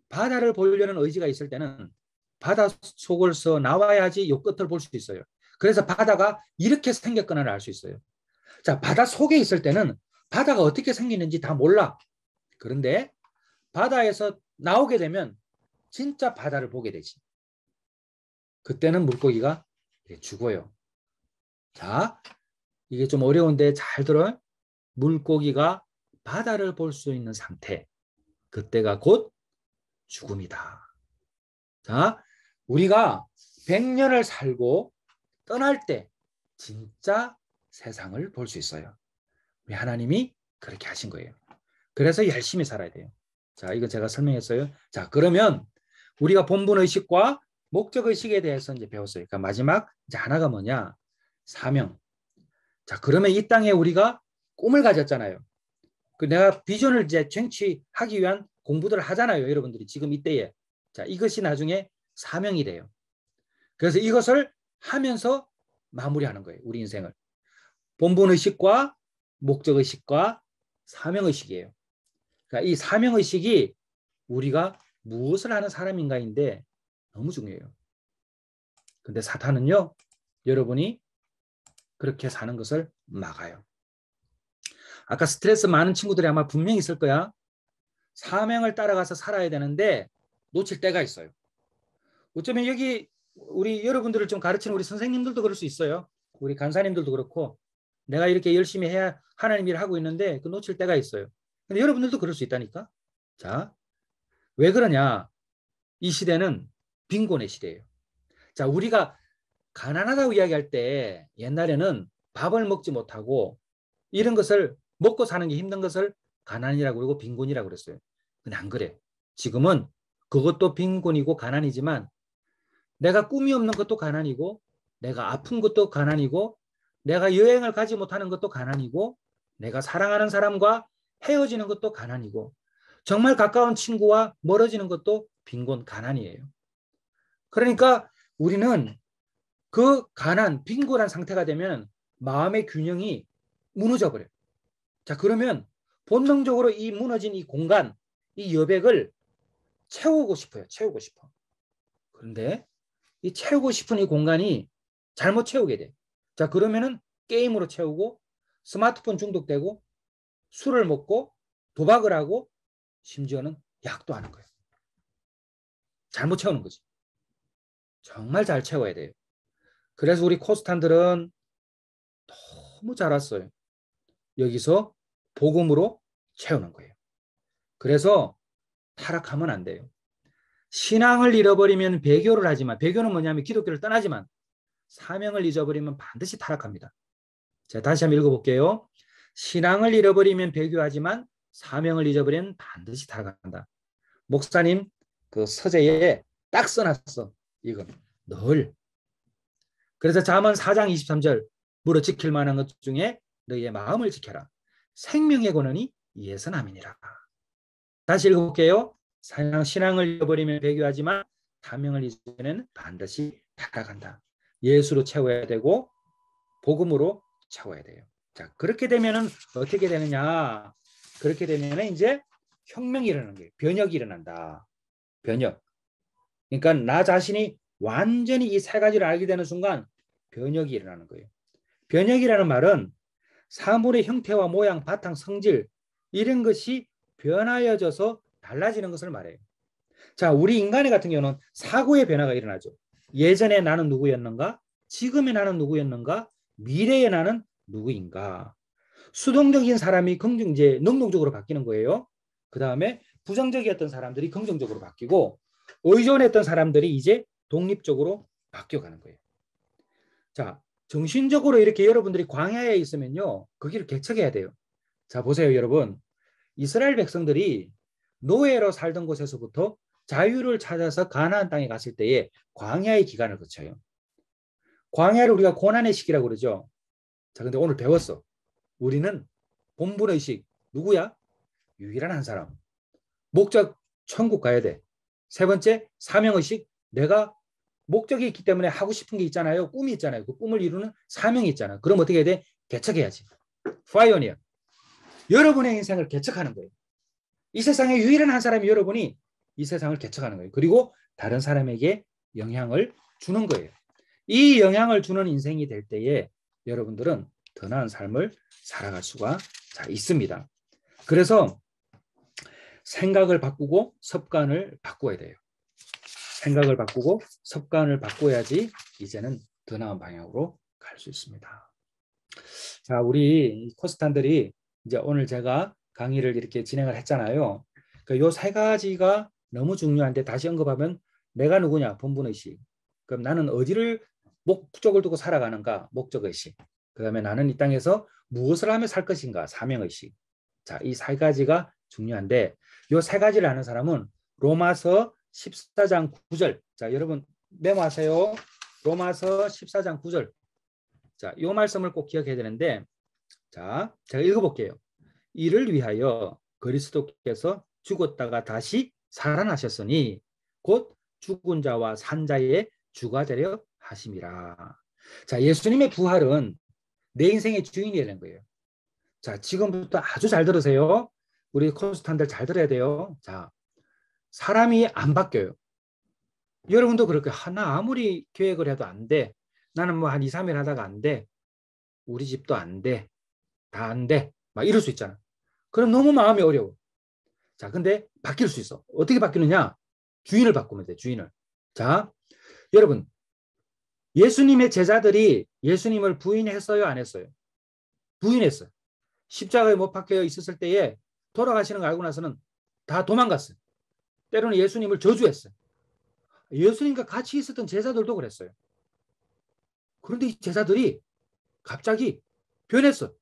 바다를 보려는 의지가 있을 때는 바다 속에서 나와야지 요 끝을 볼 수 있어요. 그래서 바다가 이렇게 생겼거나를 알 수 있어요. 자, 바다 속에 있을 때는 바다가 어떻게 생기는지 다 몰라. 그런데 바다에서 나오게 되면 진짜 바다를 보게 되지. 그때는 물고기가 죽어요. 자, 이게 좀 어려운데 잘 들어요. 물고기가 바다를 볼 수 있는 상태, 그때가 곧 죽음이다. 자, 우리가 100년을 살고 떠날 때 진짜 세상을 볼 수 있어요. 우리 하나님이 그렇게 하신 거예요. 그래서 열심히 살아야 돼요. 자, 이거 제가 설명했어요. 자, 그러면 우리가 본분의식과 목적의식에 대해서 이제 배웠어요. 그러니까 마지막 이제 하나가 뭐냐? 사명. 자, 그러면 이 땅에 우리가 꿈을 가졌잖아요. 그 내가 비전을 이제 쟁취하기 위한 공부들을 하잖아요. 여러분들이 지금 이때에. 자, 이것이 나중에 사명이 돼요. 그래서 이것을 하면서 마무리하는 거예요. 우리 인생을. 본분의식과 목적의식과 사명의식이에요. 그러니까 이 사명의식이 우리가 무엇을 하는 사람인가인데 너무 중요해요. 근데 사탄은요, 여러분이 그렇게 사는 것을 막아요. 아까 스트레스 많은 친구들이 아마 분명히 있을 거야. 사명을 따라가서 살아야 되는데 놓칠 때가 있어요. 어쩌면 여기 우리 여러분들을 좀 가르치는 우리 선생님들도 그럴 수 있어요. 우리 간사님들도 그렇고, 내가 이렇게 열심히 해야 하나님 일을 하고 있는데 그 놓칠 때가 있어요. 근데 여러분들도 그럴 수 있다니까. 자, 왜 그러냐? 이 시대는 빈곤의 시대예요. 자, 우리가 가난하다고 이야기할 때 옛날에는 밥을 먹지 못하고 이런 것을 먹고 사는 게 힘든 것을 가난이라고 그러고 빈곤이라고 그랬어요. 근데 안 그래. 지금은 그것도 빈곤이고 가난이지만 내가 꿈이 없는 것도 가난이고, 내가 아픈 것도 가난이고, 내가 여행을 가지 못하는 것도 가난이고, 내가 사랑하는 사람과 헤어지는 것도 가난이고, 정말 가까운 친구와 멀어지는 것도 빈곤, 가난이에요. 그러니까 우리는 그 가난, 빈곤한 상태가 되면 마음의 균형이 무너져 버려요. 자, 그러면 본능적으로 이 무너진 이 공간, 이 여백을 채우고 싶어요. 채우고 싶어. 그런데 이 채우고 싶은 이 공간이 잘못 채우게 돼. 자, 그러면은 게임으로 채우고 스마트폰 중독되고 술을 먹고 도박을 하고 심지어는 약도 하는 거예요. 잘못 채우는 거지. 정말 잘 채워야 돼요. 그래서 우리 코스탄들은 너무 잘 왔어요. 여기서 복음으로 채우는 거예요. 그래서 타락하면 안 돼요. 신앙을 잃어버리면 배교를 하지만, 배교는 뭐냐면 기독교를 떠나지만 사명을 잊어버리면 반드시 타락합니다. 자, 다시 한번 읽어볼게요. 신앙을 잃어버리면 배교하지만 사명을 잊어버리면 반드시 타락한다. 목사님 그 서재에 딱 써놨어. 이거 늘. 그래서 잠언 4장 23절 물어 지킬 만한 것 중에 너희의 마음을 지켜라. 생명의 권한이 이에서 남이니라. 다시 읽어볼게요. 신앙을 잃어버리면 배교하지만 사명을 잊으면 반드시 타락한다. 예수로 채워야 되고 복음으로 채워야 돼요. 자, 그렇게 되면은 어떻게 되느냐? 그렇게 되면은 이제 혁명이 일어나는 거예요. 변혁이 일어난다. 변혁. 그러니까 나 자신이 완전히 이 세 가지를 알게 되는 순간 변혁이 일어나는 거예요. 변혁이라는 말은 사물의 형태와 모양, 바탕, 성질 이런 것이 변하여져서 달라지는 것을 말해요. 자, 우리 인간의 같은 경우는 사고의 변화가 일어나죠. 예전에 나는 누구였는가? 지금의 나는 누구였는가? 미래의 나는 누구인가? 수동적인 사람이 이제 능동적으로 바뀌는 거예요. 그 다음에 부정적이었던 사람들이 긍정적으로 바뀌고 의존했던 사람들이 이제 독립적으로 바뀌어가는 거예요. 자, 정신적으로 이렇게 여러분들이 광야에 있으면요, 거기를 개척해야 돼요. 자, 보세요, 여러분. 이스라엘 백성들이 노예로 살던 곳에서부터 자유를 찾아서 가나안 땅에 갔을 때에 광야의 기간을 거쳐요. 광야를 우리가 고난의 시기라고 그러죠. 자, 근데 오늘 배웠어. 우리는 본분의식 누구야? 유일한 한 사람. 목적 천국 가야 돼. 세 번째 사명의식 내가 목적이 있기 때문에 하고 싶은 게 있잖아요. 꿈이 있잖아요. 그 꿈을 이루는 사명이 있잖아. 그럼 어떻게 해야 돼? 개척해야지. 파이오니어. 여러분의 인생을 개척하는 거예요. 이 세상에 유일한 한 사람이 여러분이 이 세상을 개척하는 거예요. 그리고 다른 사람에게 영향을 주는 거예요. 이 영향을 주는 인생이 될 때에 여러분들은 더 나은 삶을 살아갈 수가 있습니다. 그래서 생각을 바꾸고 습관을 바꿔야 돼요. 생각을 바꾸고 습관을 바꿔야지 이제는 더 나은 방향으로 갈 수 있습니다. 자, 우리 코스탄들이 이제 오늘 제가 강의를 이렇게 진행을 했잖아요. 요 세 가지가 너무 중요한데 다시 언급하면 내가 누구냐? 본분의식. 그럼 나는 어디를 목적을 두고 살아가는가? 목적의식. 그 다음에 나는 이 땅에서 무엇을 하며 살 것인가? 사명의식. 자, 이 세 가지가 중요한데 요 세 가지를 아는 사람은 로마서 14장 9절. 자, 여러분 메모하세요. 로마서 14장 9절. 자, 요 말씀을 꼭 기억해야 되는데 자, 제가 읽어볼게요. 이를 위하여 그리스도께서 죽었다가 다시 살아나셨으니 곧 죽은 자와 산 자의 주가 되려 하심이라. 자, 예수님의 부활은 내 인생의 주인이 되는 거예요. 자, 지금부터 아주 잘 들으세요. 우리 코스탄들 잘 들어야 돼요. 자, 사람이 안 바뀌어요. 여러분도 그렇게 나 아무리 계획을 해도 안 돼. 나는 뭐 한 2, 3일 하다가 안 돼. 우리 집도 안 돼. 다 안 돼. 막 이럴 수 있잖아. 그럼 너무 마음이 어려워. 자, 근데 바뀔 수 있어. 어떻게 바뀌느냐? 주인을 바꾸면 돼. 주인을. 자, 여러분 예수님의 제자들이 예수님을 부인했어요? 안 했어요? 부인했어요. 십자가에 못 박혀 있었을 때에 돌아가시는 거 알고 나서는 다 도망갔어요. 때로는 예수님을 저주했어요. 예수님과 같이 있었던 제자들도 그랬어요. 그런데 이 제자들이 갑자기 변했어.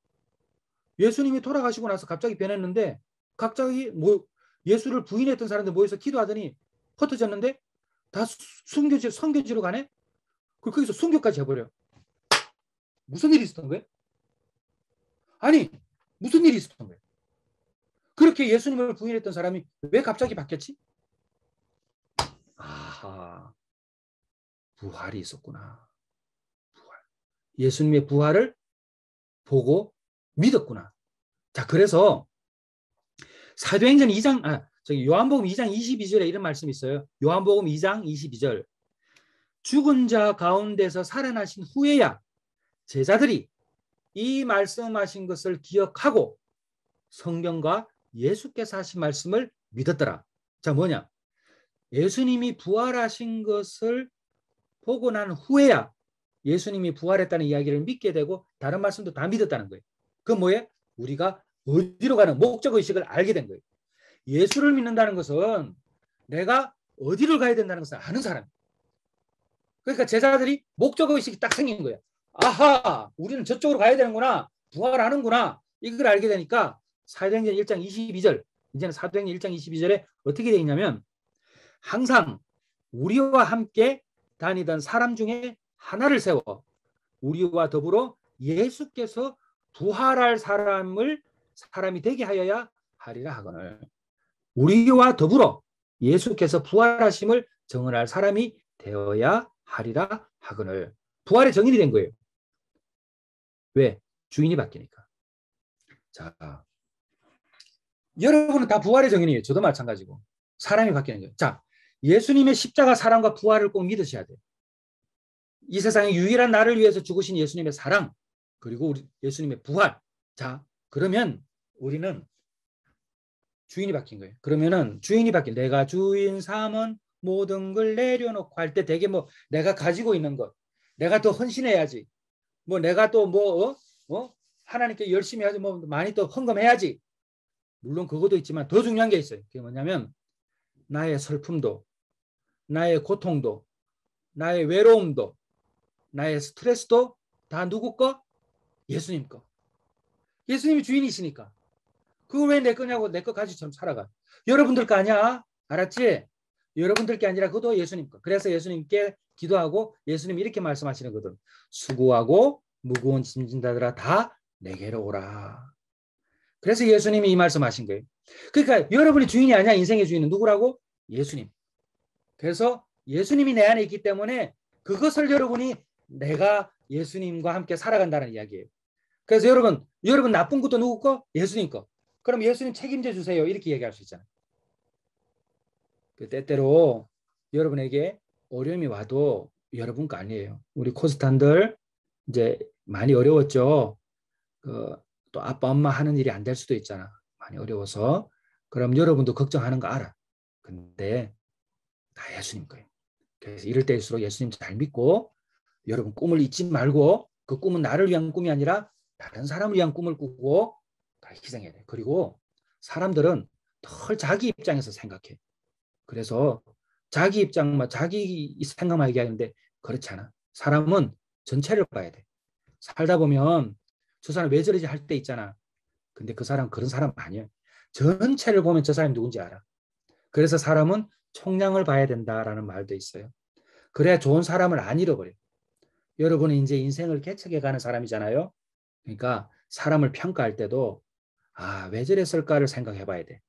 예수님이 돌아가시고 나서 갑자기 변했는데 갑자기 뭐 예수를 부인했던 사람들 모여서 기도하더니 흩어졌는데 다 선교지로 가네? 거기서 순교까지 해버려. 무슨 일이 있었던 거예요? 아니 무슨 일이 있었던 거예요? 그렇게 예수님을 부인했던 사람이 왜 갑자기 바뀌었지? 아하, 부활이 있었구나. 부활. 예수님의 부활을 보고 믿었구나. 자, 그래서 사도행전 2장, 요한복음 2장 22절에 이런 말씀이 있어요. 요한복음 2장 22절. 죽은 자 가운데서 살아나신 후에야 제자들이 이 말씀하신 것을 기억하고 성경과 예수께서 하신 말씀을 믿었더라. 자, 뭐냐? 예수님이 부활하신 것을 보고 난 후에야 예수님이 부활했다는 이야기를 믿게 되고 다른 말씀도 다 믿었다는 거예요. 그건 뭐예요? 우리가 어디로 가는 목적의식을 알게 된 거예요. 예수를 믿는다는 것은 내가 어디를 가야 된다는 것을 아는 사람이에요. 그러니까 제자들이 목적의식이 딱 생긴 거예요. 아하, 우리는 저쪽으로 가야 되는구나. 부활하는구나. 이걸 알게 되니까 사도행전 1장 22절, 이제는 사도행전 1장 22절에 어떻게 되어 있냐면 항상 우리와 함께 다니던 사람 중에 하나를 세워 우리와 더불어 예수께서 부활할 사람이 되게 하여야 하리라 하거늘. 우리와 더불어 예수께서 부활하심을 정언할 사람이 되어야 하리라 하거늘. 부활의 정인이 된 거예요. 왜? 주인이 바뀌니까. 자, 여러분은 다 부활의 정인이에요. 저도 마찬가지고. 사람이 바뀌는 거예요. 자, 예수님의 십자가 사랑과 부활을 꼭 믿으셔야 돼요. 이 세상에 유일한 나를 위해서 죽으신 예수님의 사랑, 그리고 우리 예수님의 부활. 자, 그러면 우리는 주인이 바뀐 거예요. 그러면은 주인이 바뀐, 내가 주인 삼은 모든 걸 내려놓고 할 때 되게 뭐 내가 가지고 있는 것, 내가 더 헌신해야지. 뭐 내가 또 하나님께 열심히 하지, 뭐 많이 또 헌금해야지. 물론 그것도 있지만 더 중요한 게 있어요. 그게 뭐냐면 나의 슬픔도, 나의 고통도, 나의 외로움도, 나의 스트레스도 다 누구 거? 예수님 거. 예수님이 주인이시니까. 그거 왜 내 거냐고, 내 거 가지처럼 살아가. 여러분들 거 아니야. 알았지? 여러분들 게 아니라 그것도 예수님 거. 그래서 예수님께 기도하고 예수님이 이렇게 말씀하시는 거든. 수고하고 무거운 짐진 자들아 다 내게로 오라. 그래서 예수님이 이 말씀하신 거예요. 그러니까 여러분이 주인이 아니야. 인생의 주인은 누구라고? 예수님. 그래서 예수님이 내 안에 있기 때문에 그것을 여러분이 내가 예수님과 함께 살아간다는 이야기예요. 그래서 여러분 나쁜 것도 누구 거? 예수님 거. 그럼 예수님 책임져 주세요. 이렇게 얘기할 수 있잖아요. 그 때때로 여러분에게 어려움이 와도 여러분 거 아니에요. 우리 코스탄들 이제 많이 어려웠죠. 또 아빠 엄마 하는 일이 안 될 수도 있잖아. 많이 어려워서. 그럼 여러분도 걱정하는 거 알아. 근데 다 예수님 거예요. 그래서 이럴 때일수록 예수님 잘 믿고 여러분 꿈을 잊지 말고 그 꿈은 나를 위한 꿈이 아니라 다른 사람을 위한 꿈을 꾸고 다 희생해야 돼. 그리고 사람들은 덜 자기 입장에서 생각해. 그래서 자기 입장만, 자기 생각만 얘기하는데 그렇지 않아. 사람은 전체를 봐야 돼. 살다 보면 저 사람 왜 저러지 할 때 있잖아. 근데 그 사람 그런 사람 아니야. 전체를 보면 저 사람이 누군지 알아. 그래서 사람은 총량을 봐야 된다라는 말도 있어요. 그래야 좋은 사람을 안 잃어버려. 여러분은 이제 인생을 개척해가는 사람이잖아요. 그러니까 사람을 평가할 때도 왜 저랬을까를 생각해 봐야 돼.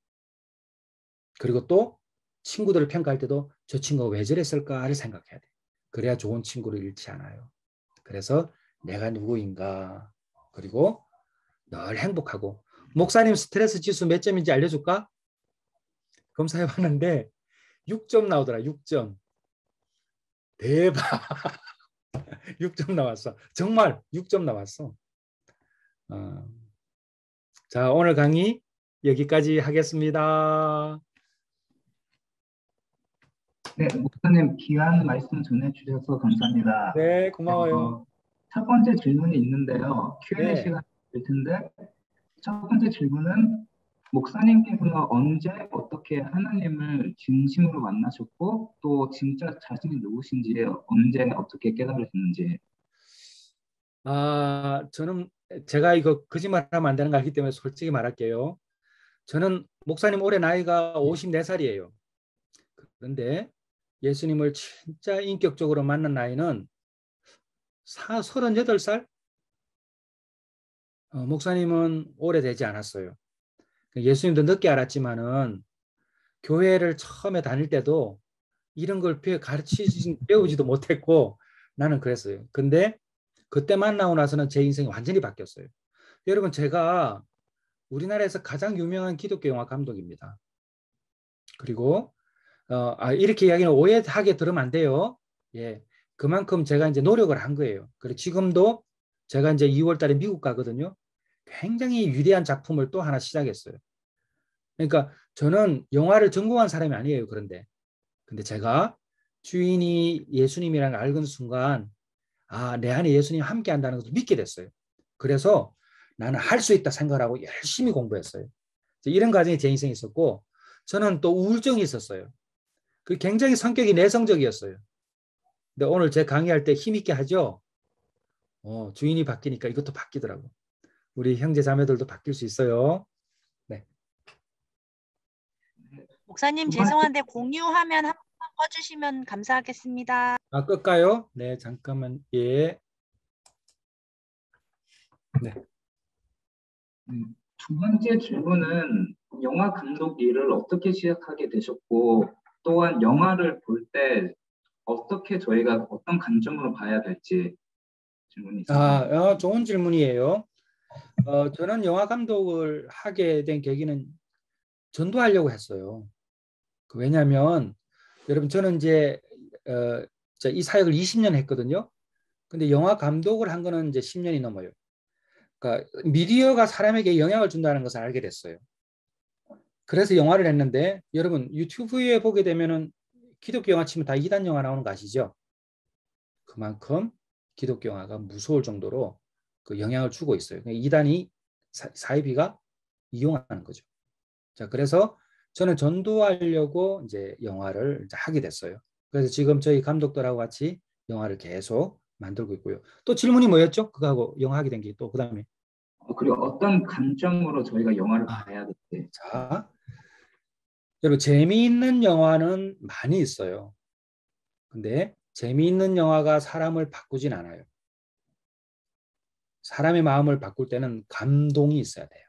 그리고 또 친구들을 평가할 때도 저 친구가 왜 저랬을까를 생각해야 돼. 그래야 좋은 친구를 잃지 않아요. 그래서 내가 누구인가, 그리고 늘 행복하고. 목사님 스트레스 지수 몇 점인지 알려줄까? 검사해 봤는데 6점 나오더라. 6점. 대박. 6점 나왔어. 정말 6점 나왔어. 자, 오늘 강의 여기까지 하겠습니다. 네, 목사님 귀한 말씀 전해주셔서 감사합니다. 네, 고마워요. 첫 번째 질문이 있는데요. Q&A 네. 시간이 될 텐데 첫 번째 질문은 목사님께서는 언제 어떻게 하나님을 진심으로 만나셨고 또 진짜 자신이 누구신지 언제 어떻게 깨달으셨는지. 저는 제가 이거 거짓말하면 안 되는 거 알기 때문에 솔직히 말할게요. 저는 목사님 올해 나이가 54살이에요. 그런데 예수님을 진짜 인격적으로 만난 나이는 38살? 목사님은 오래되지 않았어요. 예수님도 늦게 알았지만은 교회를 처음에 다닐 때도 이런 걸 배우지도 못했고 나는 그랬어요. 근데 그때 만나고 나서는 제 인생이 완전히 바뀌었어요. 여러분, 제가 우리나라에서 가장 유명한 기독교 영화 감독입니다. 그리고 이렇게 이야기는 오해하게 들으면 안 돼요. 예, 그만큼 제가 이제 노력을 한 거예요. 그리고 지금도 제가 이제 2월 달에 미국 가거든요. 굉장히 위대한 작품을 또 하나 시작했어요. 그러니까 저는 영화를 전공한 사람이 아니에요. 근데 제가 주인이 예수님이라는 걸 알는 순간 내 안에 예수님 함께 한다는 것을 믿게 됐어요. 그래서 나는 할 수 있다 생각하고 열심히 공부했어요. 이런 과정이 제 인생에 있었고, 저는 또 우울증이 있었어요. 그 굉장히 성격이 내성적이었어요. 근데 오늘 제 강의할 때 힘있게 하죠. 주인이 바뀌니까 이것도 바뀌더라고. 우리 형제 자매들도 바뀔 수 있어요. 네. 목사님 두 번째, 죄송한데 공유화면 한 번만 꺼주시면 감사하겠습니다. 끌까요? 네, 잠깐만. 예. 네. 두 번째 질문은 영화 감독 일을 어떻게 시작하게 되셨고, 또한 영화를 볼 때 어떻게 저희가 어떤 관점으로 봐야 될지 질문이 있습니다. 좋은 질문이에요. 저는 영화 감독을 하게 된 계기는 전도하려고 했어요. 왜냐하면 여러분, 저는 이제 이 사역을 20년 했거든요. 근데 영화 감독을 한 거는 이제 10년이 넘어요. 그러니까 미디어가 사람에게 영향을 준다는 것을 알게 됐어요. 그래서 영화를 했는데, 여러분 유튜브에 보게 되면은 기독교 영화 치면 다 이단 영화 나오는 거 아시죠? 그만큼 기독교 영화가 무서울 정도로 그 영향을 주고 있어요. 이단이 사이비가 이용하는 거죠. 자, 그래서 저는 전도하려고 이제 영화를 이제 하게 됐어요. 그래서 지금 저희 감독들하고 같이 영화를 계속 만들고 있고요. 또 질문이 뭐였죠? 그거하고 영화 하게 된 게 또 그다음에. 그리고 어떤 관점으로 저희가 영화를 봐야 될지. 자, 여러분, 재미있는 영화는 많이 있어요. 근데 재미있는 영화가 사람을 바꾸진 않아요. 사람의 마음을 바꿀 때는 감동이 있어야 돼요.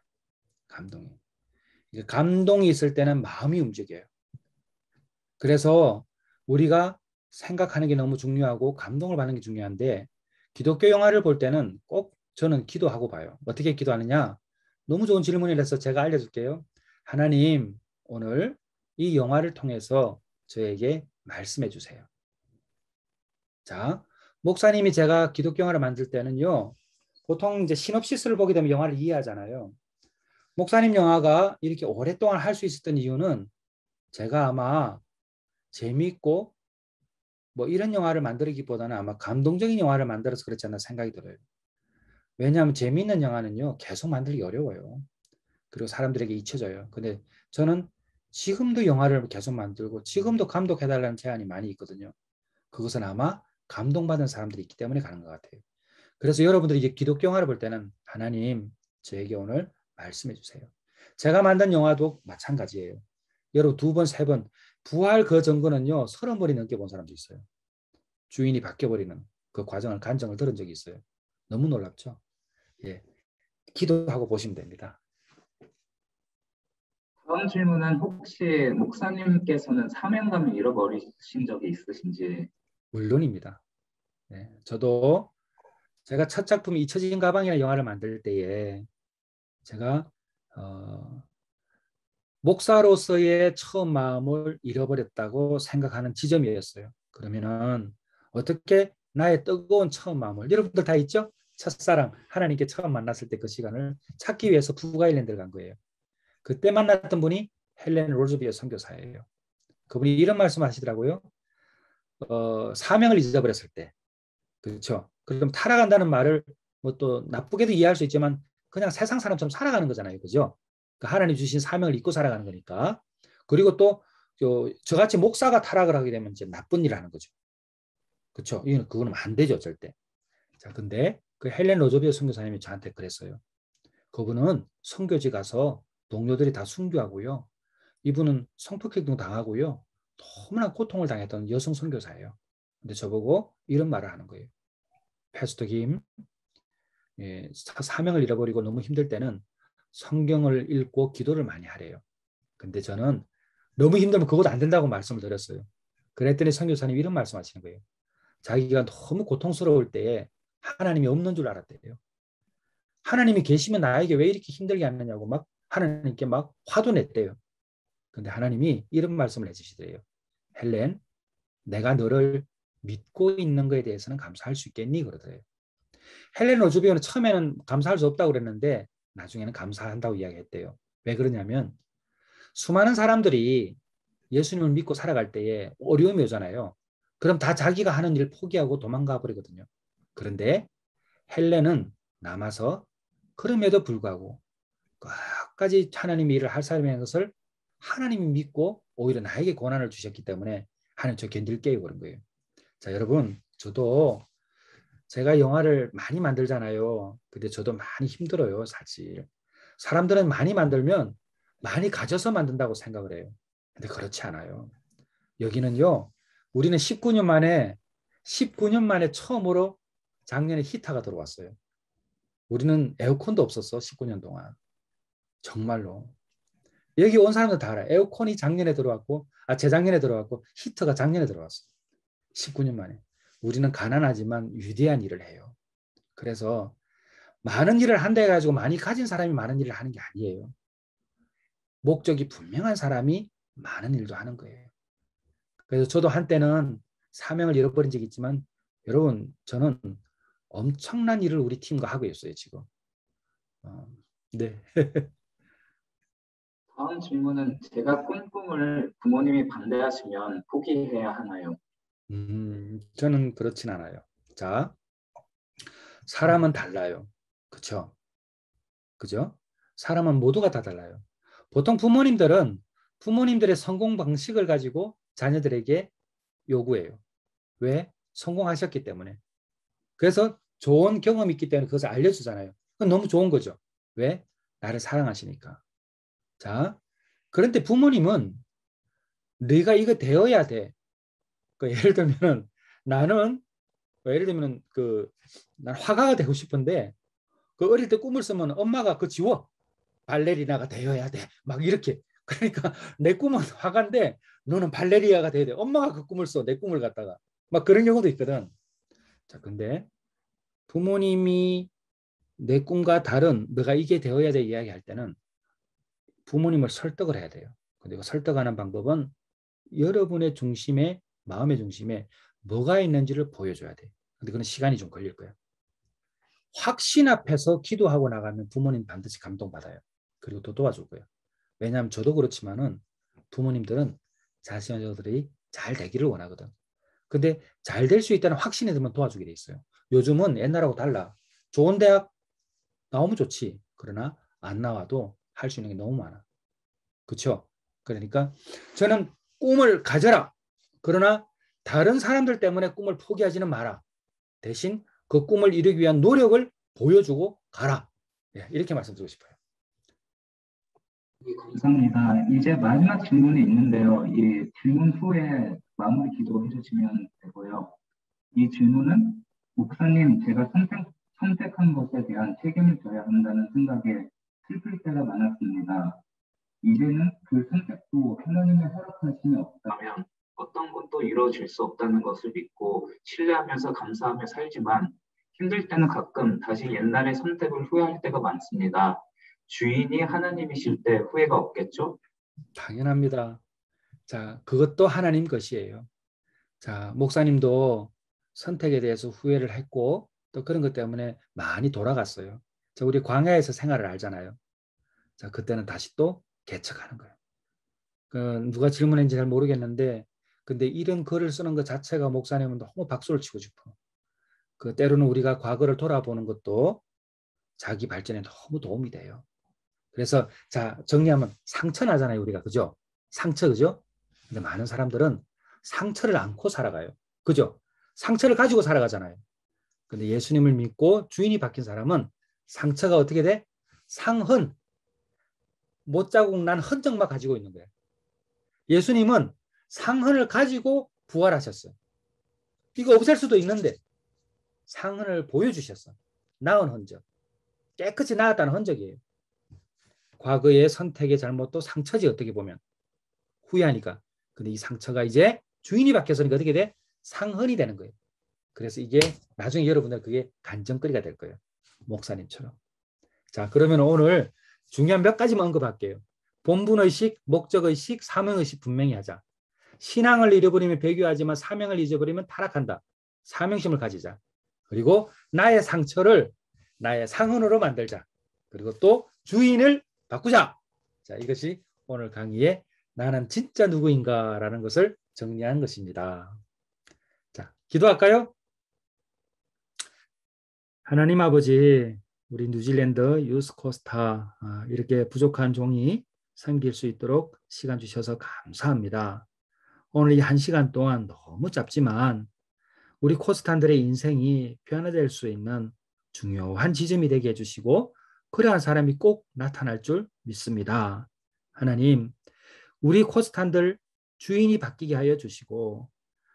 감동이 있을 때는 마음이 움직여요. 그래서 우리가 생각하는 게 너무 중요하고 감동을 받는 게 중요한데, 기독교 영화를 볼 때는 꼭 저는 기도하고 봐요. 어떻게 기도하느냐? 너무 좋은 질문이라서 제가 알려줄게요. 하나님, 오늘 이 영화를 통해서 저에게 말씀해 주세요. 자, 목사님이 제가 기독교 영화를 만들 때는요, 보통 이제 시놉시스를 보게 되면 영화를 이해하잖아요. 목사님 영화가 이렇게 오랫동안 할 수 있었던 이유는 제가 아마 재미있고 뭐 이런 영화를 만들기보다는 아마 감동적인 영화를 만들어서 그렇지 않나 생각이 들어요. 왜냐하면 재미있는 영화는요, 계속 만들기 어려워요. 그리고 사람들에게 잊혀져요. 근데 저는 지금도 영화를 계속 만들고 지금도 감독해달라는 제안이 많이 있거든요. 그것은 아마 감동받은 사람들이 있기 때문에 가는 것 같아요. 그래서 여러분들이 이제 기독교 영화를 볼 때는 하나님, 저에게 오늘 말씀해 주세요. 제가 만든 영화도 마찬가지예요. 여러분 2번, 3번, 부활 그 전거는요 30번이 넘게 본 사람도 있어요. 주인이 바뀌어버리는 그 과정을 간증을 들은 적이 있어요. 너무 놀랍죠? 예, 기도하고 보시면 됩니다. 다음 질문은 혹시 목사님께서는 사명감을 잃어버리신 적이 있으신지? 물론입니다. 네, 저도 제가 첫 작품 잊혀진 가방이라는 영화를 만들 때에 제가 목사로서의 처음 마음을 잃어버렸다고 생각하는 지점이었어요. 그러면은 어떻게 나의 뜨거운 처음 마음을, 여러분들 다 있죠? 첫사랑, 하나님께 처음 만났을 때 그 시간을 찾기 위해서 북아일랜드를 간 거예요. 그때 만났던 분이 헬렌 로즈비어 선교사예요. 그분이 이런 말씀을 하시더라고요. 사명을 잊어버렸을 때, 그렇죠? 그럼 타락한다는 말을 뭐 또 나쁘게도 이해할 수 있지만 그냥 세상 사람처럼 살아가는 거잖아요, 그죠? 하나님 주신 사명을 잊고 살아가는 거니까. 그리고 또 저같이 목사가 타락을 하게 되면 이제 나쁜 일을 하는 거죠. 그렇죠? 그거는 안 되죠, 절대. 자, 근데 그 헬렌 로즈비어 선교사님이 저한테 그랬어요. 그분은 선교지 가서 동료들이 다 순교하고요. 이분은 성폭행도 당하고요. 너무나 고통을 당했던 여성 선교사예요. 근데 저보고 이런 말을 하는 거예요. 패스터 김, 사명을 잃어버리고 너무 힘들 때는 성경을 읽고 기도를 많이 하래요. 근데 저는 너무 힘들면 그것도 안 된다고 말씀을 드렸어요. 그랬더니 선교사님이 이런 말씀하시는 거예요. 자기가 너무 고통스러울 때에 하나님이 없는 줄 알았대요. 하나님이 계시면 나에게 왜 이렇게 힘들게 하느냐고 막 하나님께 막 화도 냈대요. 근데 하나님이 이런 말씀을 해주시더래요. 헬렌, 내가 너를 믿고 있는 것에 대해서는 감사할 수 있겠니? 그러더래요. 헬렌 로즈비어는 처음에는 감사할 수 없다고 그랬는데 나중에는 감사한다고 이야기했대요. 왜 그러냐면 수많은 사람들이 예수님을 믿고 살아갈 때에 어려움이 오잖아요. 그럼 다 자기가 하는 일 포기하고 도망가 버리거든요. 그런데 헬렌은 남아서 그럼에도 불구하고 끝까지 하나님의 일을 할 사람인 것을 하나님이 믿고 오히려 나에게 고난을 주셨기 때문에 하나님 저 견딜게요 그런 거예요. 자, 여러분 저도 제가 영화를 많이 만들잖아요. 근데 저도 많이 힘들어요 사실. 사람들은 많이 만들면 많이 가져서 만든다고 생각을 해요. 근데 그렇지 않아요. 여기는요. 우리는 19년 만에 처음으로 작년에 히터가 들어왔어요. 우리는 에어컨도 없었어. 19년 동안. 정말로. 여기 온 사람들 다 알아요. 에어컨이 작년에 들어왔고 재작년에 들어왔고 히터가 작년에 들어왔어요. 19년 만에. 우리는 가난하지만 위대한 일을 해요. 그래서 많은 일을 한다 해가지고 많이 가진 사람이 많은 일을 하는 게 아니에요. 목적이 분명한 사람이 많은 일도 하는 거예요. 그래서 저도 한때는 사명을 잃어버린 적이 있지만 여러분 저는 엄청난 일을 우리 팀과 하고 있어요 지금. 네. 다음 질문은 제가 꾼 꿈을 부모님이 반대하시면 포기해야 하나요? 저는 그렇진 않아요. 자, 사람은 달라요. 그렇죠? 그죠? 사람은 모두가 다 달라요. 보통 부모님들은 부모님들의 성공 방식을 가지고 자녀들에게 요구해요. 왜? 성공하셨기 때문에. 그래서 좋은 경험이 있기 때문에 그것을 알려주잖아요. 그건 너무 좋은 거죠. 왜? 나를 사랑하시니까. 자, 그런데 부모님은 네가 이거 되어야 돼. 예를 들면 나는 예를 들면 난 화가가 되고 싶은데 그 어릴 때 꿈을 쓰면 엄마가 그 지워 발레리나가 되어야 돼. 막 이렇게. 그러니까 내 꿈은 화가인데 너는 발레리나가 되어야 돼. 엄마가 그 꿈을 써. 내 꿈을 갖다가. 막 그런 경우도 있거든. 자, 근데 부모님이 내 꿈과 다른 너가 이게 되어야 돼 이야기할 때는 부모님을 설득을 해야 돼요. 근데 설득하는 방법은 여러분의 중심에 마음의 중심에 뭐가 있는지를 보여줘야 돼. 근데 그건 시간이 좀 걸릴 거예요. 확신 앞에서 기도하고 나가면 부모님 반드시 감동받아요. 그리고 또 도와줄 거예요. 왜냐하면 저도 그렇지만은 부모님들은 자신들이 잘 되기를 원하거든. 근데 잘 될 수 있다는 확신이 들면 도와주게 돼 있어요. 요즘은 옛날하고 달라. 좋은 대학 나오면 좋지. 그러나 안 나와도 할 수 있는 게 너무 많아. 그렇죠? 그러니까 저는 꿈을 가져라. 그러나 다른 사람들 때문에 꿈을 포기하지는 마라. 대신 그 꿈을 이루기 위한 노력을 보여주고 가라. 예, 이렇게 말씀드리고 싶어요. 네, 감사합니다. 이제 마지막 질문이 있는데요. 이 질문 후에 마무리 기도해 주시면 되고요. 이 질문은 목사님, 제가 선택한 것에 대한 책임을 져야 한다는 생각에 슬플 때가 많았습니다. 이제는 그 선택도 하나님의 허락하심이 없다면 어떤 것도 이루어질 수 없다는 것을 믿고 신뢰하면서 감사하며 살지만 힘들 때는 가끔 다시 옛날의 선택을 후회할 때가 많습니다. 주인이 하나님이실 때 후회가 없겠죠? 당연합니다. 자, 그것도 하나님 것이에요. 자, 목사님도 선택에 대해서 후회를 했고 또 그런 것 때문에 많이 돌아갔어요. 자, 우리 광야에서 생활을 알잖아요. 자, 그때는 다시 또 개척하는 거예요. 누가 질문했는지 잘 모르겠는데 근데 이런 글을 쓰는 것 자체가 목사님은 너무 박수를 치고 싶어. 때로는 우리가 과거를 돌아보는 것도 자기 발전에 너무 도움이 돼요. 그래서 자, 정리하면 상처 나잖아요, 우리가. 그죠? 상처, 그죠? 근데 많은 사람들은 상처를 안고 살아가요. 그죠? 상처를 가지고 살아가잖아요. 근데 예수님을 믿고 주인이 바뀐 사람은 상처가 어떻게 돼? 상흔, 못자국 난 흔적만 가지고 있는 거예요. 예수님은 상흔을 가지고 부활하셨어요. 이거 없앨 수도 있는데 상흔을 보여주셨어. 나은 흔적. 깨끗이 나았다는 흔적이에요. 과거의 선택의 잘못도 상처지 어떻게 보면 후회하니까. 근데 이 상처가 이제 주인이 바뀌었으니까 어떻게 돼? 상흔이 되는 거예요. 그래서 이게 나중에 여러분들 그게 간증거리가 될 거예요. 목사님처럼. 자, 그러면 오늘 중요한 몇 가지만 언급할게요. 본분의식, 목적의식, 사명의식 분명히 하자. 신앙을 잃어버리면 배교하지만 사명을 잊어버리면 타락한다. 사명심을 가지자. 그리고 나의 상처를 나의 상흔으로 만들자. 그리고 또 주인을 바꾸자. 자, 이것이 오늘 강의의 나는 진짜 누구인가라는 것을 정리한 것입니다. 자, 기도할까요? 하나님 아버지, 우리 뉴질랜드 유스코스타 이렇게 부족한 종이 섬길 수 있도록 시간 주셔서 감사합니다. 오늘 이 1시간 동안 너무 짧지만 우리 코스탄들의 인생이 변화될 수 있는 중요한 지점이 되게 해주시고 그러한 사람이 꼭 나타날 줄 믿습니다. 하나님, 우리 코스탄들 주인이 바뀌게 하여 주시고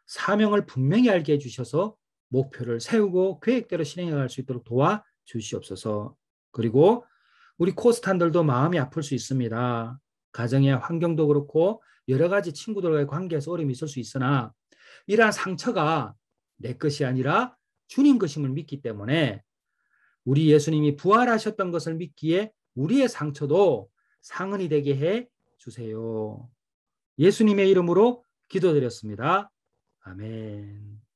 사명을 분명히 알게 해주셔서 목표를 세우고 계획대로 실행할 수 있도록 도와주시옵소서. 그리고 우리 코스탄들도 마음이 아플 수 있습니다. 가정의 환경도 그렇고 여러 가지 친구들과의 관계에서 어려움이 있을 수 있으나 이러한 상처가 내 것이 아니라 주님 것임을 믿기 때문에 우리 예수님이 부활하셨던 것을 믿기에 우리의 상처도 상흔이 되게 해 주세요. 예수님의 이름으로 기도드렸습니다. 아멘.